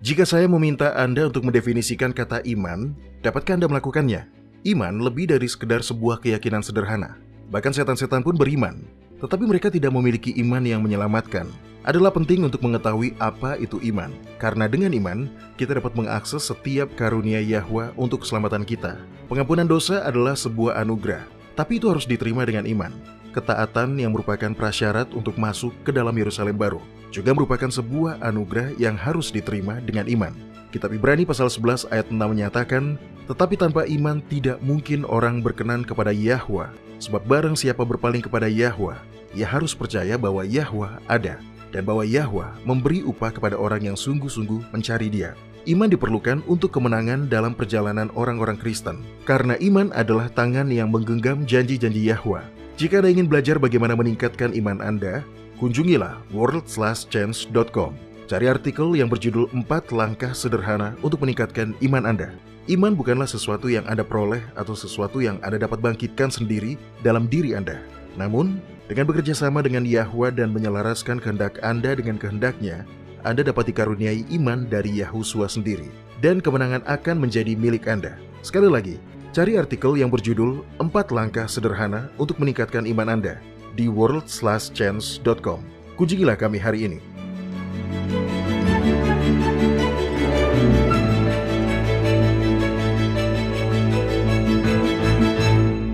Jika saya meminta Anda untuk mendefinisikan kata iman, dapatkah Anda melakukannya? Iman lebih dari sekedar sebuah keyakinan sederhana. Bahkan setan-setan pun beriman, tetapi mereka tidak memiliki iman yang menyelamatkan. Adalah penting untuk mengetahui apa itu iman, karena dengan iman, kita dapat mengakses setiap karunia Yahwa untuk keselamatan kita. Pengampunan dosa adalah sebuah anugerah, tapi itu harus diterima dengan iman. Ketaatan yang merupakan prasyarat untuk masuk ke dalam Yerusalem baru, juga merupakan sebuah anugerah yang harus diterima dengan iman. Kitab Ibrani pasal 11 ayat 6 menyatakan, tetapi tanpa iman tidak mungkin orang berkenan kepada Yahwa, sebab barang siapa berpaling kepada Yahwa, ia harus percaya bahwa Yahwa ada, dan bahwa Yahwa memberi upah kepada orang yang sungguh-sungguh mencari Dia. Iman diperlukan untuk kemenangan dalam perjalanan orang-orang Kristen, karena iman adalah tangan yang menggenggam janji-janji Yahwa. Jika Anda ingin belajar bagaimana meningkatkan iman Anda, kunjungilah worldslastchance.com. Cari artikel yang berjudul 4 langkah sederhana untuk meningkatkan iman Anda. Iman bukanlah sesuatu yang Anda peroleh atau sesuatu yang Anda dapat bangkitkan sendiri dalam diri Anda. Namun, dengan bekerja sama dengan Yahwa dan menyelaraskan kehendak Anda dengan kehendaknya, Anda dapat dikaruniai iman dari Yahusua sendiri. Dan kemenangan akan menjadi milik Anda. Sekali lagi, cari artikel yang berjudul 4 langkah sederhana untuk meningkatkan iman Anda di worldslastchance.com. Kunjungilah kami hari ini.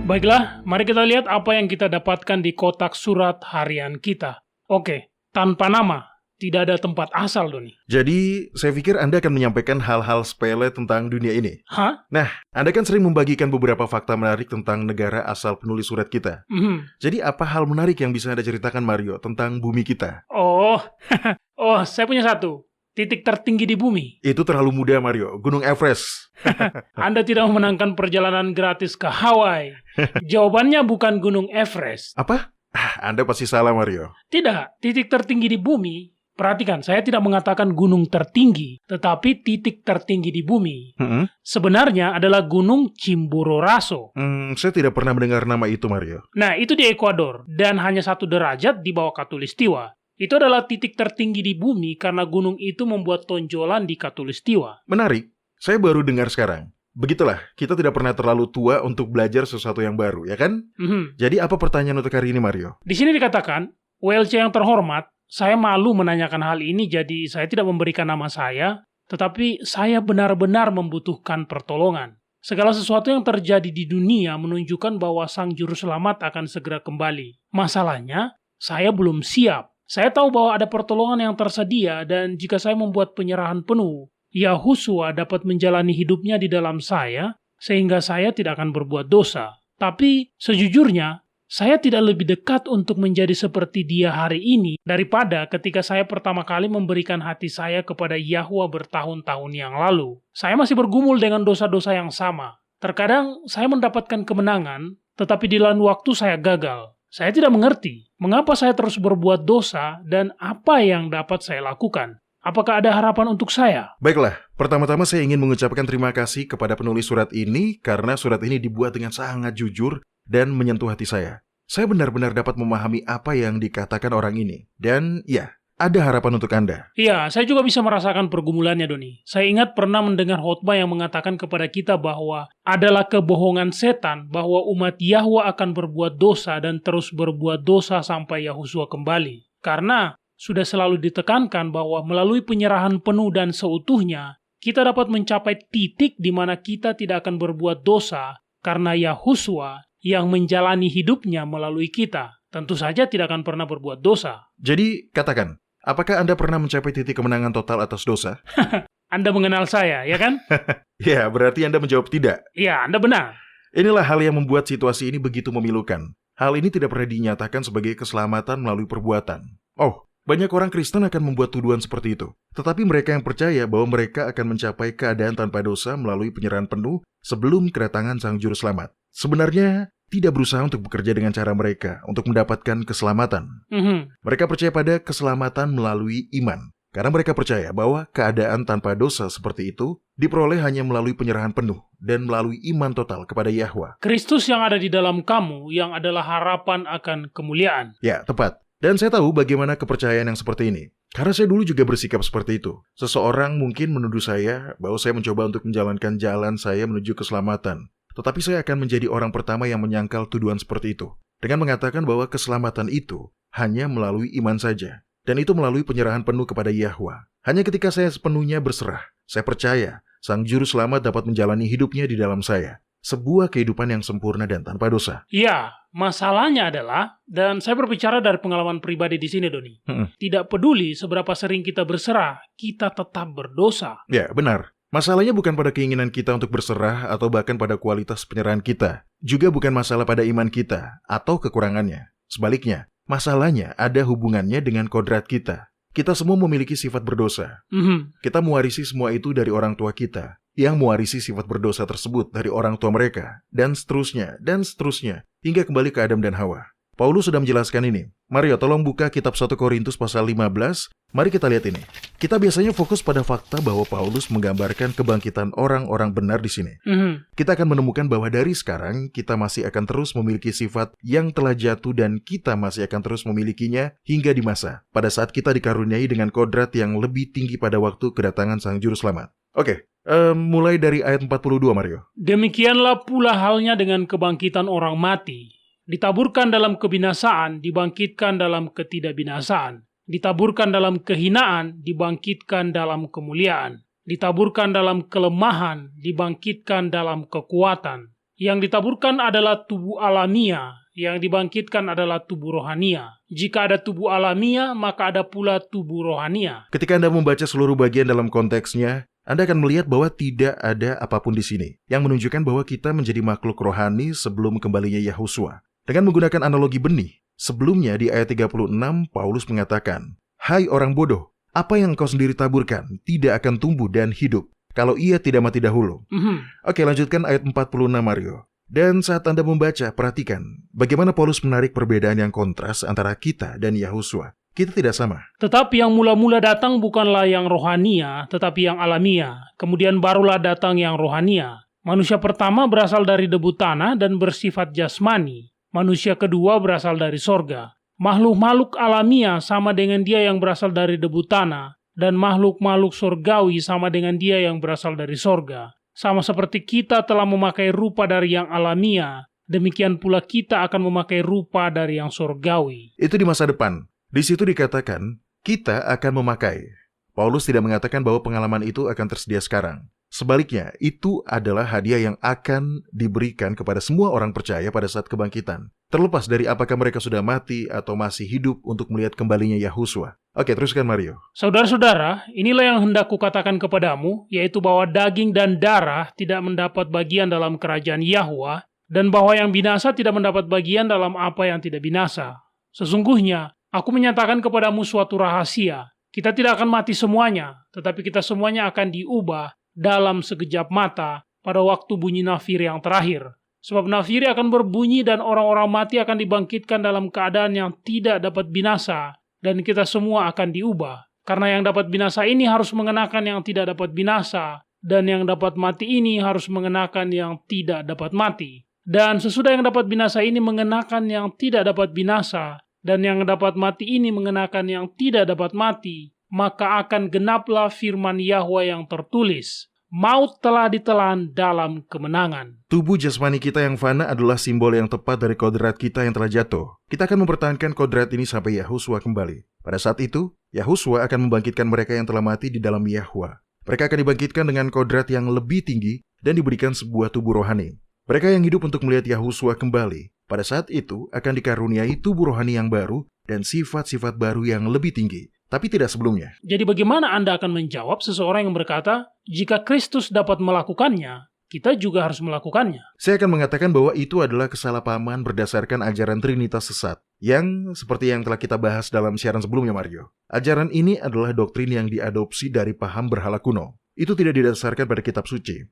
Baiklah, mari kita lihat apa yang kita dapatkan di kotak surat harian kita. Oke, tanpa nama, tidak ada tempat asal, Doni. Jadi, saya pikir Anda akan menyampaikan hal-hal sepele tentang dunia ini. Hah? Nah, Anda kan sering membagikan beberapa fakta menarik tentang negara asal penulis surat kita. Jadi, apa hal menarik yang bisa Anda ceritakan, Mario, tentang bumi kita? Oh, saya punya satu. Titik tertinggi di bumi. Itu terlalu mudah, Mario. Gunung Everest. Anda tidak memenangkan perjalanan gratis ke Hawaii. Jawabannya bukan Gunung Everest. Apa? Anda pasti salah, Mario. Tidak, titik tertinggi di bumi. Perhatikan, saya tidak mengatakan gunung tertinggi, tetapi titik tertinggi di bumi. Sebenarnya adalah Gunung Chimborazo. Saya tidak pernah mendengar nama itu, Mario. Nah, itu di Ekuador, dan hanya 1 derajat di bawah Khatulistiwa. Itu adalah titik tertinggi di bumi karena gunung itu membuat tonjolan di Khatulistiwa. Menarik, saya baru dengar sekarang. Begitulah, kita tidak pernah terlalu tua untuk belajar sesuatu yang baru, ya kan? Jadi apa pertanyaan untuk hari ini, Mario? Di sini dikatakan, WLC yang terhormat, saya malu menanyakan hal ini, jadi saya tidak memberikan nama saya, tetapi saya benar-benar membutuhkan pertolongan. Segala sesuatu yang terjadi di dunia menunjukkan bahwa Sang Juru Selamat akan segera kembali. Masalahnya, saya belum siap. Saya tahu bahwa ada pertolongan yang tersedia, dan jika saya membuat penyerahan penuh, Yahusua dapat menjalani hidupnya di dalam saya, sehingga saya tidak akan berbuat dosa. Tapi, sejujurnya, saya tidak lebih dekat untuk menjadi seperti Dia hari ini daripada ketika saya pertama kali memberikan hati saya kepada Yahwa bertahun-tahun yang lalu. Saya masih bergumul dengan dosa-dosa yang sama. Terkadang, saya mendapatkan kemenangan, tetapi di lain waktu saya gagal. Saya tidak mengerti mengapa saya terus berbuat dosa dan apa yang dapat saya lakukan. Apakah ada harapan untuk saya? Baiklah, pertama-tama saya ingin mengucapkan terima kasih kepada penulis surat ini karena surat ini dibuat dengan sangat jujur dan menyentuh hati saya. Saya benar-benar dapat memahami apa yang dikatakan orang ini. Dan ya, ada harapan untuk Anda. Iya, saya juga bisa merasakan pergumulannya, Doni. Saya ingat pernah mendengar khotbah yang mengatakan kepada kita bahwa adalah kebohongan setan bahwa umat Yahwa akan berbuat dosa dan terus berbuat dosa sampai Yahusua kembali. Karena sudah selalu ditekankan bahwa melalui penyerahan penuh dan seutuhnya, kita dapat mencapai titik di mana kita tidak akan berbuat dosa karena Yahusua yang menjalani hidupnya melalui kita. Tentu saja tidak akan pernah berbuat dosa. Jadi, katakan, apakah Anda pernah mencapai titik kemenangan total atas dosa? Anda mengenal saya, ya kan? Ya, berarti Anda menjawab tidak. Ya, Anda benar. Inilah hal yang membuat situasi ini begitu memilukan. Hal ini tidak pernah dinyatakan sebagai keselamatan melalui perbuatan. Oh, banyak orang Kristen akan membuat tuduhan seperti itu. Tetapi mereka yang percaya bahwa mereka akan mencapai keadaan tanpa dosa melalui penyerahan penuh sebelum kedatangan Sang Juru Selamat. Sebenarnya, tidak berusaha untuk bekerja dengan cara mereka untuk mendapatkan keselamatan. Mereka percaya pada keselamatan melalui iman. Karena mereka percaya bahwa keadaan tanpa dosa seperti itu diperoleh hanya melalui penyerahan penuh dan melalui iman total kepada Yahwa. Kristus yang ada di dalam kamu yang adalah harapan akan kemuliaan. Ya, tepat. Dan saya tahu bagaimana kepercayaan yang seperti ini. Karena saya dulu juga bersikap seperti itu. Seseorang mungkin menuduh saya bahwa saya mencoba untuk menjalankan jalan saya menuju keselamatan. Tetapi saya akan menjadi orang pertama yang menyangkal tuduhan seperti itu. Dengan mengatakan bahwa keselamatan itu hanya melalui iman saja. Dan itu melalui penyerahan penuh kepada Yahwa. Hanya ketika saya sepenuhnya berserah, saya percaya Sang Juru Selamat dapat menjalani hidupnya di dalam saya. Sebuah kehidupan yang sempurna dan tanpa dosa. Ya, masalahnya adalah, dan saya berbicara dari pengalaman pribadi di sini, Doni. Tidak peduli seberapa sering kita berserah, kita tetap berdosa. Ya, benar. Masalahnya bukan pada keinginan kita untuk berserah atau bahkan pada kualitas penyerahan kita. Juga bukan masalah pada iman kita atau kekurangannya. Sebaliknya, masalahnya ada hubungannya dengan kodrat kita. Kita semua memiliki sifat berdosa. Kita mewarisi semua itu dari orang tua kita, yang mewarisi sifat berdosa tersebut dari orang tua mereka, dan seterusnya, hingga kembali ke Adam dan Hawa. Paulus sudah menjelaskan ini. Mario, tolong buka kitab 1 Korintus pasal 15. Mari kita lihat ini. Kita biasanya fokus pada fakta bahwa Paulus menggambarkan kebangkitan orang-orang benar di sini. Kita akan menemukan bahwa dari sekarang kita masih akan terus memiliki sifat yang telah jatuh dan kita masih akan terus memilikinya hingga di masa pada saat kita dikaruniai dengan kodrat yang lebih tinggi pada waktu kedatangan Sang Juru Selamat. Oke, mulai dari ayat 42, Mario. Demikianlah pula halnya dengan kebangkitan orang mati. Ditaburkan dalam kebinasaan, dibangkitkan dalam ketidakbinasaan. Ditaburkan dalam kehinaan, dibangkitkan dalam kemuliaan. Ditaburkan dalam kelemahan, dibangkitkan dalam kekuatan. Yang ditaburkan adalah tubuh alamiah, yang dibangkitkan adalah tubuh rohania. Jika ada tubuh alamiah, maka ada pula tubuh rohania. Ketika Anda membaca seluruh bagian dalam konteksnya, Anda akan melihat bahwa tidak ada apapun di sini yang menunjukkan bahwa kita menjadi makhluk rohani sebelum kembalinya Yahusua. Dengan menggunakan analogi benih, sebelumnya di ayat 36, Paulus mengatakan, "Hai orang bodoh, apa yang kau sendiri taburkan tidak akan tumbuh dan hidup kalau ia tidak mati dahulu." Oke, lanjutkan ayat 46, Mario. Dan saat Anda membaca, perhatikan bagaimana Paulus menarik perbedaan yang kontras antara kita dan Yahusua. Kita tidak sama. Tetapi yang mula-mula datang bukanlah yang rohania, tetapi yang alamiah. Kemudian barulah datang yang rohania. Manusia pertama berasal dari debu tanah dan bersifat jasmani. Manusia kedua berasal dari sorga. Makhluk-makhluk alamiah sama dengan dia yang berasal dari debu tanah, dan makhluk-makhluk sorgawi sama dengan dia yang berasal dari sorga. Sama seperti kita telah memakai rupa dari yang alamiah, demikian pula kita akan memakai rupa dari yang sorgawi. Itu di masa depan. Di situ dikatakan, kita akan memakai. Paulus tidak mengatakan bahwa pengalaman itu akan tersedia sekarang. Sebaliknya, itu adalah hadiah yang akan diberikan kepada semua orang percaya pada saat kebangkitan. Terlepas dari apakah mereka sudah mati atau masih hidup untuk melihat kembalinya Yahusua. Oke, teruskan Mario. Saudara-saudara, inilah yang hendak kukatakan kepadamu, yaitu bahwa daging dan darah tidak mendapat bagian dalam kerajaan Yahwa, dan bahwa yang binasa tidak mendapat bagian dalam apa yang tidak binasa. Sesungguhnya, aku menyatakan kepadamu suatu rahasia. Kita tidak akan mati semuanya, tetapi kita semuanya akan diubah dalam sekejap mata pada waktu bunyi nafir yang terakhir. Sebab nafir akan berbunyi dan orang-orang mati akan dibangkitkan dalam keadaan yang tidak dapat binasa, dan kita semua akan diubah. Karena yang dapat binasa ini harus mengenakan yang tidak dapat binasa, dan yang dapat mati ini harus mengenakan yang tidak dapat mati. Dan sesudah yang dapat binasa ini mengenakan yang tidak dapat binasa, dan yang dapat mati ini mengenakan yang tidak dapat mati, maka akan genaplah firman Yahwa yang tertulis, maut telah ditelan dalam kemenangan. Tubuh jasmani kita yang fana adalah simbol yang tepat dari kodrat kita yang telah jatuh. Kita akan mempertahankan kodrat ini sampai Yahuswa kembali. Pada saat itu, Yahuswa akan membangkitkan mereka yang telah mati di dalam Yahwa. Mereka akan dibangkitkan dengan kodrat yang lebih tinggi dan diberikan sebuah tubuh rohani. Mereka yang hidup untuk melihat Yahuswa kembali, pada saat itu akan dikaruniai tubuh rohani yang baru dan sifat-sifat baru yang lebih tinggi, tapi tidak sebelumnya. Jadi bagaimana Anda akan menjawab seseorang yang berkata, jika Kristus dapat melakukannya, kita juga harus melakukannya? Saya akan mengatakan bahwa itu adalah kesalahpahaman berdasarkan ajaran Trinitas sesat, yang seperti yang telah kita bahas dalam siaran sebelumnya, Mario. Ajaran ini adalah doktrin yang diadopsi dari paham berhala kuno. Itu tidak didasarkan pada kitab suci.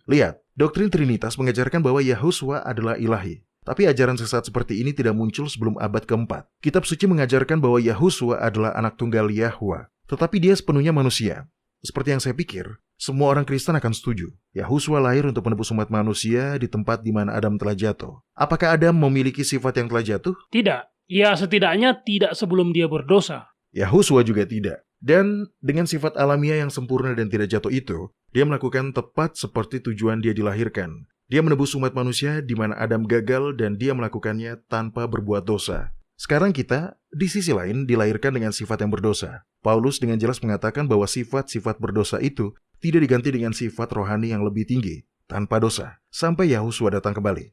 Lihat, doktrin Trinitas mengajarkan bahwa Yahuswa adalah ilahi. Tapi ajaran sesat seperti ini tidak muncul sebelum abad keempat. Kitab suci mengajarkan bahwa Yahuswa adalah anak tunggal Yahwa, tetapi dia sepenuhnya manusia. Seperti yang saya pikir, semua orang Kristen akan setuju. Yahuswa lahir untuk menebus umat manusia di tempat di mana Adam telah jatuh. Apakah Adam memiliki sifat yang telah jatuh? Tidak. Ya, setidaknya tidak sebelum dia berdosa. Yahuswa juga tidak. Dan dengan sifat alamiah yang sempurna dan tidak jatuh itu, dia melakukan tepat seperti tujuan dia dilahirkan. Dia menebus umat manusia di mana Adam gagal dan dia melakukannya tanpa berbuat dosa. Sekarang kita, di sisi lain, dilahirkan dengan sifat yang berdosa. Paulus dengan jelas mengatakan bahwa sifat-sifat berdosa itu tidak diganti dengan sifat rohani yang lebih tinggi, tanpa dosa, sampai Yahuswa datang kembali.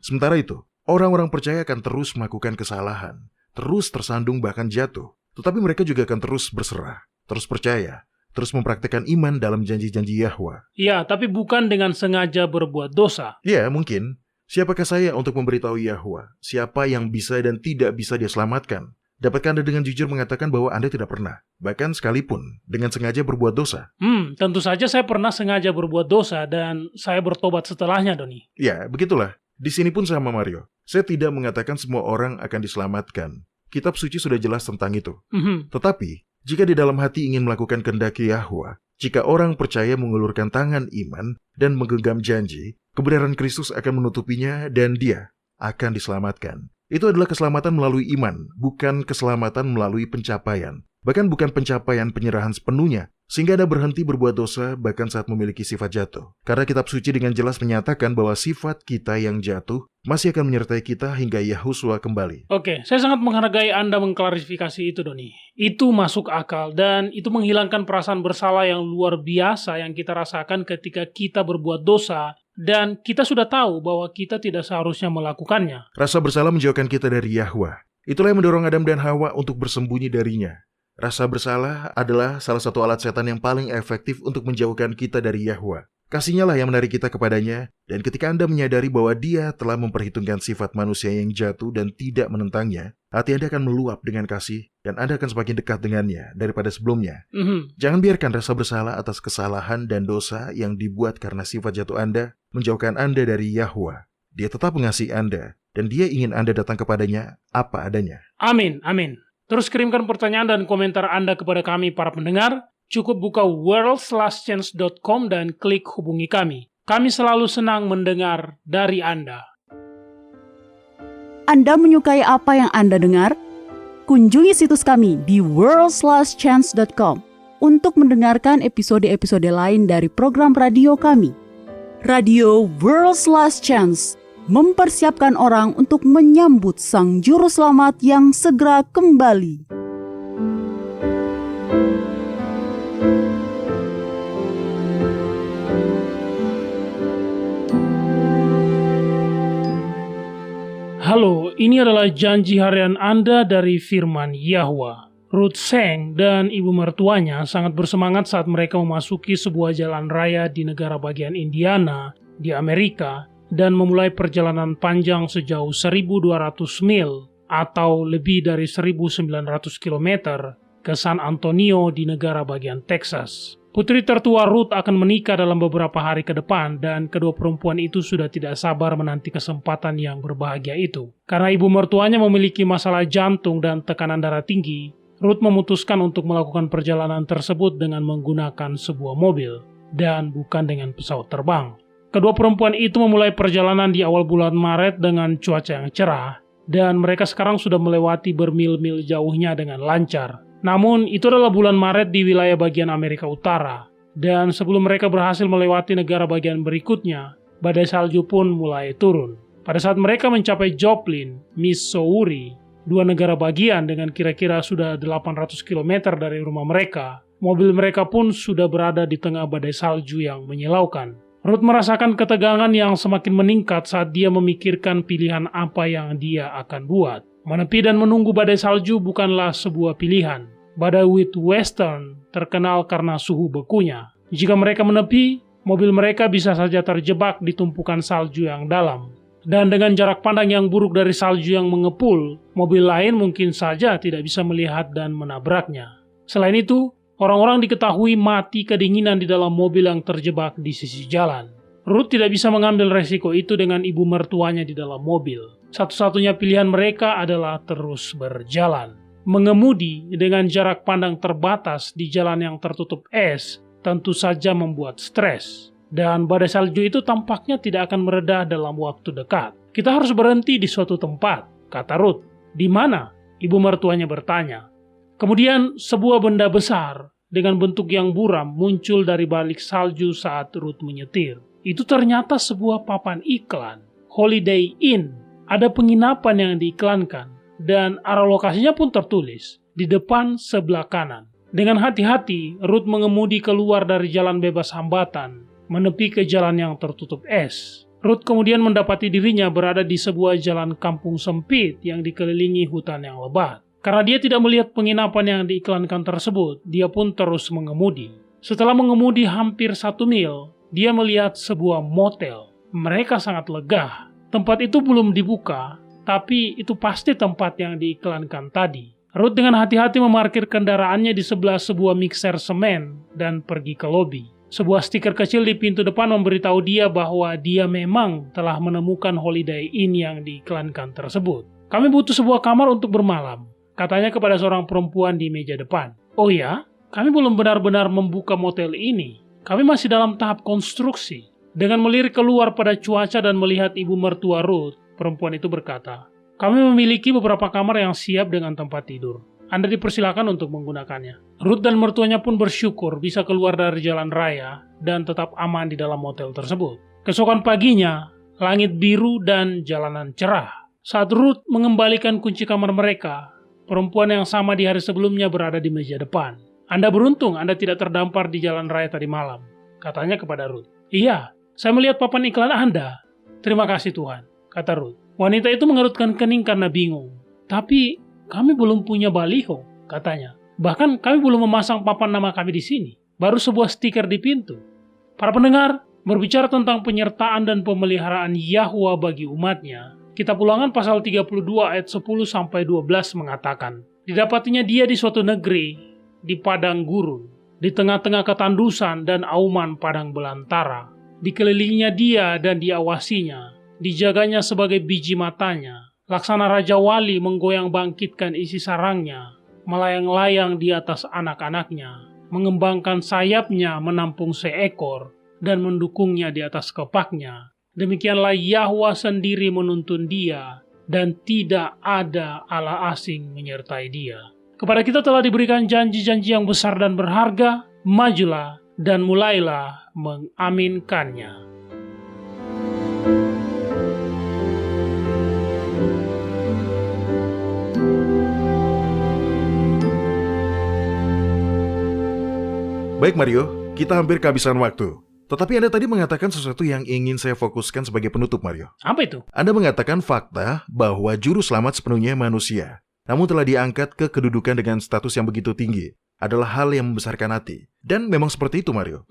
Sementara itu, orang-orang percaya akan terus melakukan kesalahan, terus tersandung bahkan jatuh. Tetapi mereka juga akan terus berserah, terus percaya, terus mempraktikkan iman dalam janji-janji Yahwa. Ya, tapi bukan dengan sengaja berbuat dosa. Ya, mungkin. Siapakah saya untuk memberitahu Yahwa siapa yang bisa dan tidak bisa dia selamatkan? Dapatkah Anda dengan jujur mengatakan bahwa Anda tidak pernah, bahkan sekalipun, dengan sengaja berbuat dosa? Tentu saja saya pernah sengaja berbuat dosa dan saya bertobat setelahnya, Doni. Ya, begitulah. Di sini pun sama, Mario. Saya tidak mengatakan semua orang akan diselamatkan. Kitab suci sudah jelas tentang itu. Tetapi, jika di dalam hati ingin melakukan kehendak Yahwa, jika orang percaya mengulurkan tangan iman dan menggenggam janji, kebenaran Kristus akan menutupinya dan dia akan diselamatkan. Itu adalah keselamatan melalui iman, bukan keselamatan melalui pencapaian. Bahkan bukan pencapaian penyerahan sepenuhnya, sehingga Anda berhenti berbuat dosa bahkan saat memiliki sifat jatuh. Karena kitab suci dengan jelas menyatakan bahwa sifat kita yang jatuh masih akan menyertai kita hingga Yahuswa kembali. Oke, saya sangat menghargai Anda mengklarifikasi itu, Doni. Itu masuk akal dan itu menghilangkan perasaan bersalah yang luar biasa yang kita rasakan ketika kita berbuat dosa dan kita sudah tahu bahwa kita tidak seharusnya melakukannya. Rasa bersalah menjauhkan kita dari Yahwa. Itulah yang mendorong Adam dan Hawa untuk bersembunyi darinya. Rasa bersalah adalah salah satu alat setan yang paling efektif untuk menjauhkan kita dari Yahwa. Kasihnya lah yang menarik kita kepadanya, dan ketika Anda menyadari bahwa dia telah memperhitungkan sifat manusia yang jatuh dan tidak menentangnya, hati Anda akan meluap dengan kasih, dan Anda akan semakin dekat dengannya daripada sebelumnya. Jangan biarkan rasa bersalah atas kesalahan dan dosa yang dibuat karena sifat jatuh Anda menjauhkan Anda dari Yahwa. Dia tetap mengasihi Anda, dan dia ingin Anda datang kepadanya apa adanya. Amin, amin. Terus kirimkan pertanyaan dan komentar Anda kepada kami para pendengar. Cukup buka worldslastchance.com dan klik hubungi kami. Kami selalu senang mendengar dari Anda. Anda menyukai apa yang Anda dengar? Kunjungi situs kami di worldslastchance.com untuk mendengarkan episode-episode lain dari program radio kami. Radio World's Last Chance mempersiapkan orang untuk menyambut Sang Juru Selamat yang segera kembali. Halo, ini adalah janji harian Anda dari firman Yahwa. Ruth Seng dan ibu mertuanya sangat bersemangat saat mereka memasuki sebuah jalan raya di negara bagian Indiana, di Amerika, dan memulai perjalanan panjang sejauh 1.200 mil atau lebih dari 1.900 km ke San Antonio di negara bagian Texas. Putri tertua Ruth akan menikah dalam beberapa hari ke depan dan kedua perempuan itu sudah tidak sabar menanti kesempatan yang berbahagia itu. Karena ibu mertuanya memiliki masalah jantung dan tekanan darah tinggi, Ruth memutuskan untuk melakukan perjalanan tersebut dengan menggunakan sebuah mobil dan bukan dengan pesawat terbang. Kedua perempuan itu memulai perjalanan di awal bulan Maret dengan cuaca yang cerah, dan mereka sekarang sudah melewati bermil-mil jauhnya dengan lancar. Namun, itu adalah bulan Maret di wilayah bagian Amerika Utara, dan sebelum mereka berhasil melewati negara bagian berikutnya, badai salju pun mulai turun. Pada saat mereka mencapai Joplin, Missouri, dua negara bagian dengan kira-kira sudah 800 km dari rumah mereka, mobil mereka pun sudah berada di tengah badai salju yang menyilaukan. Ruth merasakan ketegangan yang semakin meningkat saat dia memikirkan pilihan apa yang dia akan buat. Menepi dan menunggu badai salju bukanlah sebuah pilihan. Badai Western terkenal karena suhu bekunya. Jika mereka menepi, mobil mereka bisa saja terjebak di tumpukan salju yang dalam. Dan dengan jarak pandang yang buruk dari salju yang mengepul, mobil lain mungkin saja tidak bisa melihat dan menabraknya. Selain itu, orang-orang diketahui mati kedinginan di dalam mobil yang terjebak di sisi jalan. Ruth tidak bisa mengambil resiko itu dengan ibu mertuanya di dalam mobil. Satu-satunya pilihan mereka adalah terus berjalan. Mengemudi dengan jarak pandang terbatas di jalan yang tertutup es tentu saja membuat stres. Dan badai salju itu tampaknya tidak akan mereda dalam waktu dekat. Kita harus berhenti di suatu tempat, kata Ruth. Di mana? Ibu mertuanya bertanya. Kemudian sebuah benda besar dengan bentuk yang buram muncul dari balik salju saat Ruth menyetir. Itu ternyata sebuah papan iklan, Holiday Inn. Ada penginapan yang diiklankan, dan arah lokasinya pun tertulis, di depan sebelah kanan. Dengan hati-hati, Ruth mengemudi keluar dari jalan bebas hambatan, menepi ke jalan yang tertutup es. Ruth kemudian mendapati dirinya berada di sebuah jalan kampung sempit yang dikelilingi hutan yang lebat. Karena dia tidak melihat penginapan yang diiklankan tersebut, dia pun terus mengemudi. Setelah mengemudi hampir 1 mil, dia melihat sebuah motel. Mereka sangat lega. Tempat itu belum dibuka, tapi itu pasti tempat yang diiklankan tadi. Ruth dengan hati-hati memarkir kendaraannya di sebelah sebuah mixer semen dan pergi ke lobi. Sebuah stiker kecil di pintu depan memberitahu dia bahwa dia memang telah menemukan Holiday Inn yang diiklankan tersebut. Kami butuh sebuah kamar untuk bermalam, katanya kepada seorang perempuan di meja depan. Oh ya? Kami belum benar-benar membuka motel ini. Kami masih dalam tahap konstruksi. Dengan melirik keluar pada cuaca dan melihat ibu mertua Ruth, perempuan itu berkata, kami memiliki beberapa kamar yang siap dengan tempat tidur. Anda dipersilakan untuk menggunakannya. Ruth dan mertuanya pun bersyukur bisa keluar dari jalan raya dan tetap aman di dalam motel tersebut. Keesokan paginya, langit biru dan jalanan cerah. Saat Ruth mengembalikan kunci kamar mereka, perempuan yang sama di hari sebelumnya berada di meja depan. Anda beruntung Anda tidak terdampar di jalan raya tadi malam, katanya kepada Ruth. Iya, saya melihat papan iklan Anda. Terima kasih Tuhan, kata Ruth. Wanita itu mengerutkan kening karena bingung. Tapi kami belum punya baliho, katanya. Bahkan kami belum memasang papan nama kami di sini. Baru sebuah stiker di pintu. Para pendengar, berbicara tentang penyertaan dan pemeliharaan Yahwa bagi umatnya, Kitab Ulangan pasal 32 ayat 10-12 mengatakan, didapatinya dia di suatu negeri, di padang gurun, di tengah-tengah ketandusan dan auman padang belantara. Dikelilinginya dia dan diawasinya, dijaganya sebagai biji matanya. Laksana Raja Wali menggoyang bangkitkan isi sarangnya, melayang-layang di atas anak-anaknya, mengembangkan sayapnya menampung seekor, dan mendukungnya di atas kepaknya. Demikianlah Yahwa sendiri menuntun dia, dan tidak ada Allah asing menyertai dia. Kepada kita telah diberikan janji-janji yang besar dan berharga, majulah dan mulailah mengaminkannya. Baik Mario, kita hampir kehabisan waktu. Tetapi Anda tadi mengatakan sesuatu yang ingin saya fokuskan sebagai penutup, Mario. Apa itu? Anda mengatakan fakta bahwa juru selamat sepenuhnya manusia, namun telah diangkat ke kedudukan dengan status yang begitu tinggi, adalah hal yang membesarkan hati. Dan memang seperti itu, Mario.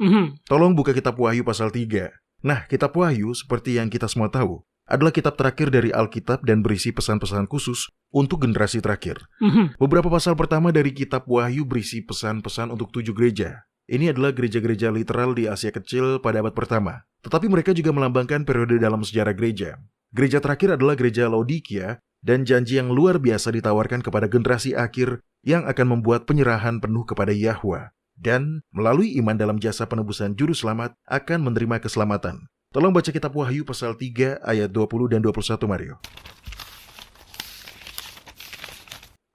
Tolong buka kitab Wahyu pasal 3. Nah, kitab Wahyu, seperti yang kita semua tahu, adalah kitab terakhir dari Alkitab dan berisi pesan-pesan khusus untuk generasi terakhir. Beberapa pasal pertama dari kitab Wahyu berisi pesan-pesan untuk 7 gereja. Ini adalah gereja-gereja literal di Asia Kecil pada abad pertama. Tetapi mereka juga melambangkan periode dalam sejarah gereja. Gereja terakhir adalah gereja Laodikia dan janji yang luar biasa ditawarkan kepada generasi akhir yang akan membuat penyerahan penuh kepada Yahwa. Dan melalui iman dalam jasa penebusan Juru Selamat akan menerima keselamatan. Tolong baca kitab Wahyu pasal 3 ayat 20 dan 21, Mario.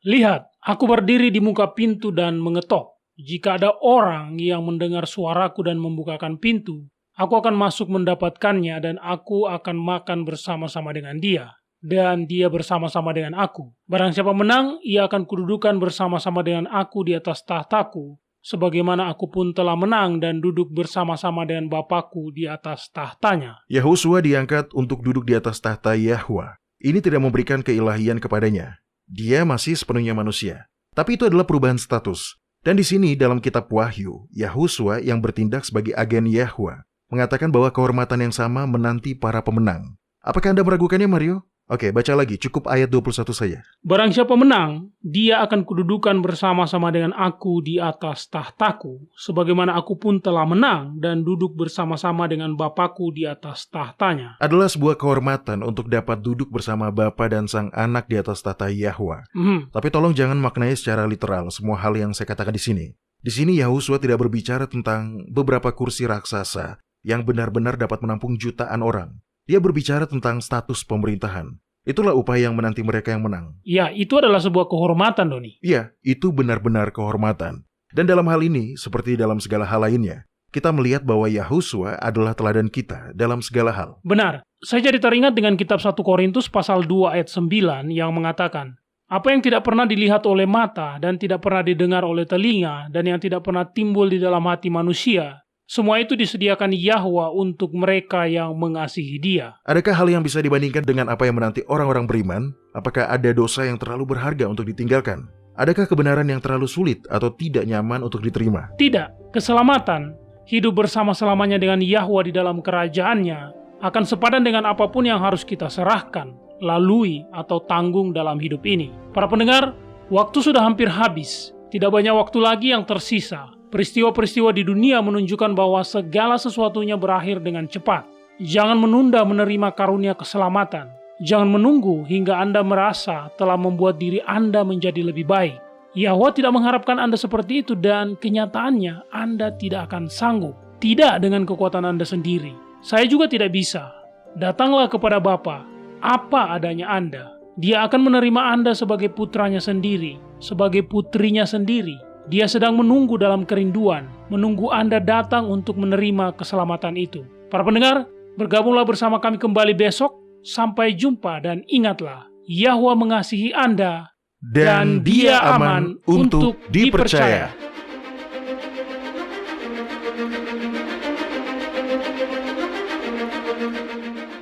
Lihat, aku berdiri di muka pintu dan mengetok. Jika ada orang yang mendengar suaraku dan membukakan pintu, aku akan masuk mendapatkannya dan aku akan makan bersama-sama dengan dia. Dan dia bersama-sama dengan aku. Barang siapa menang, ia akan kududukan bersama-sama dengan aku di atas tahtaku, sebagaimana aku pun telah menang dan duduk bersama-sama dengan Bapakku di atas tahtanya. Yahusua diangkat untuk duduk di atas tahta Yahwa. Ini tidak memberikan keilahian kepadanya. Dia masih sepenuhnya manusia. Tapi itu adalah perubahan status. Dan di sini dalam kitab Wahyu, Yahusua yang bertindak sebagai agen Yahwa mengatakan bahwa kehormatan yang sama menanti para pemenang. Apakah Anda meragukannya, Mario? Oke, baca lagi, cukup ayat 21 saja. Barang siapa menang, dia akan kududukan bersama-sama dengan aku di atas tahtaku, sebagaimana aku pun telah menang dan duduk bersama-sama dengan Bapakku di atas tahtanya. Adalah sebuah kehormatan untuk dapat duduk bersama Bapa dan Sang Anak di atas tahta Yahwa. Tapi tolong jangan maknai secara literal semua hal yang saya katakan di sini. Di sini Yahusua tidak berbicara tentang beberapa kursi raksasa yang benar-benar dapat menampung jutaan orang. Dia berbicara tentang status pemerintahan. Itulah upaya yang menanti mereka yang menang. Ya, itu adalah sebuah kehormatan, Doni. Iya, itu benar-benar kehormatan. Dan dalam hal ini, seperti dalam segala hal lainnya, kita melihat bahwa Yahusua adalah teladan kita dalam segala hal. Benar. Saya jadi teringat dengan kitab 1 Korintus pasal 2 ayat 9 yang mengatakan, apa yang tidak pernah dilihat oleh mata dan tidak pernah didengar oleh telinga dan yang tidak pernah timbul di dalam hati manusia, semua itu disediakan Yahwa untuk mereka yang mengasihi Dia. Adakah hal yang bisa dibandingkan dengan apa yang menanti orang-orang beriman? Apakah ada dosa yang terlalu berharga untuk ditinggalkan? Adakah kebenaran yang terlalu sulit atau tidak nyaman untuk diterima? Tidak. Keselamatan, hidup bersama-selamanya dengan Yahwa di dalam kerajaannya, akan sepadan dengan apapun yang harus kita serahkan, lalui, atau tanggung dalam hidup ini. Para pendengar, waktu sudah hampir habis. Tidak banyak waktu lagi yang tersisa. Peristiwa-peristiwa di dunia menunjukkan bahwa segala sesuatunya berakhir dengan cepat. Jangan menunda menerima karunia keselamatan. Jangan menunggu hingga Anda merasa telah membuat diri Anda menjadi lebih baik. Yahwa tidak mengharapkan Anda seperti itu dan kenyataannya Anda tidak akan sanggup. Tidak dengan kekuatan Anda sendiri. Saya juga tidak bisa. Datanglah kepada Bapa, apa adanya Anda. Dia akan menerima Anda sebagai putranya sendiri, sebagai putrinya sendiri. Dia sedang menunggu dalam kerinduan, menunggu Anda datang untuk menerima keselamatan itu. Para pendengar, bergabunglah bersama kami kembali besok. Sampai jumpa dan ingatlah, Yahwa mengasihi Anda dan Dia aman untuk dipercaya.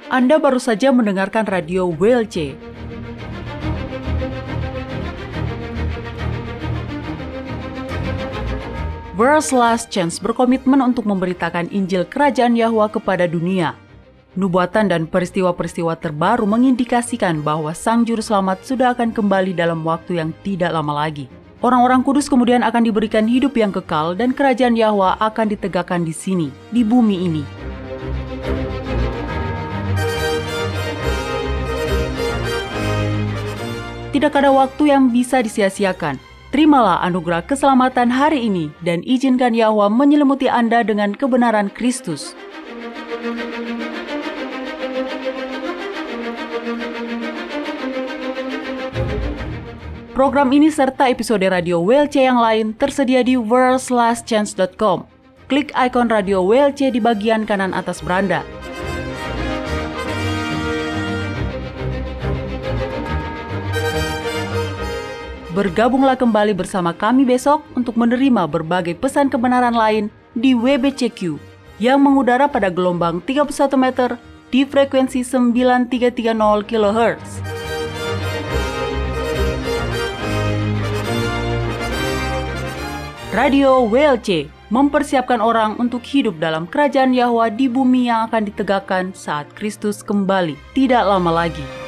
Anda baru saja mendengarkan radio WLC. World's Last Chance berkomitmen untuk memberitakan Injil Kerajaan Yahwa kepada dunia. Nubuatan dan peristiwa-peristiwa terbaru mengindikasikan bahwa Sang Juru Selamat sudah akan kembali dalam waktu yang tidak lama lagi. Orang-orang kudus kemudian akan diberikan hidup yang kekal dan Kerajaan Yahwa akan ditegakkan di sini, di bumi ini. Tidak ada waktu yang bisa disia-siakan. Terimalah anugerah keselamatan hari ini dan izinkan Yahwa menyelimuti Anda dengan kebenaran Kristus. Program ini serta episode radio WLC yang lain tersedia di worldslastchance.com. Klik ikon radio WLC di bagian kanan atas beranda. Bergabunglah kembali bersama kami besok untuk menerima berbagai pesan kebenaran lain di WBCQ yang mengudara pada gelombang 31 meter di frekuensi 9330 kHz. Radio WLC mempersiapkan orang untuk hidup dalam kerajaan Yahwa di bumi yang akan ditegakkan saat Kristus kembali tidak lama lagi.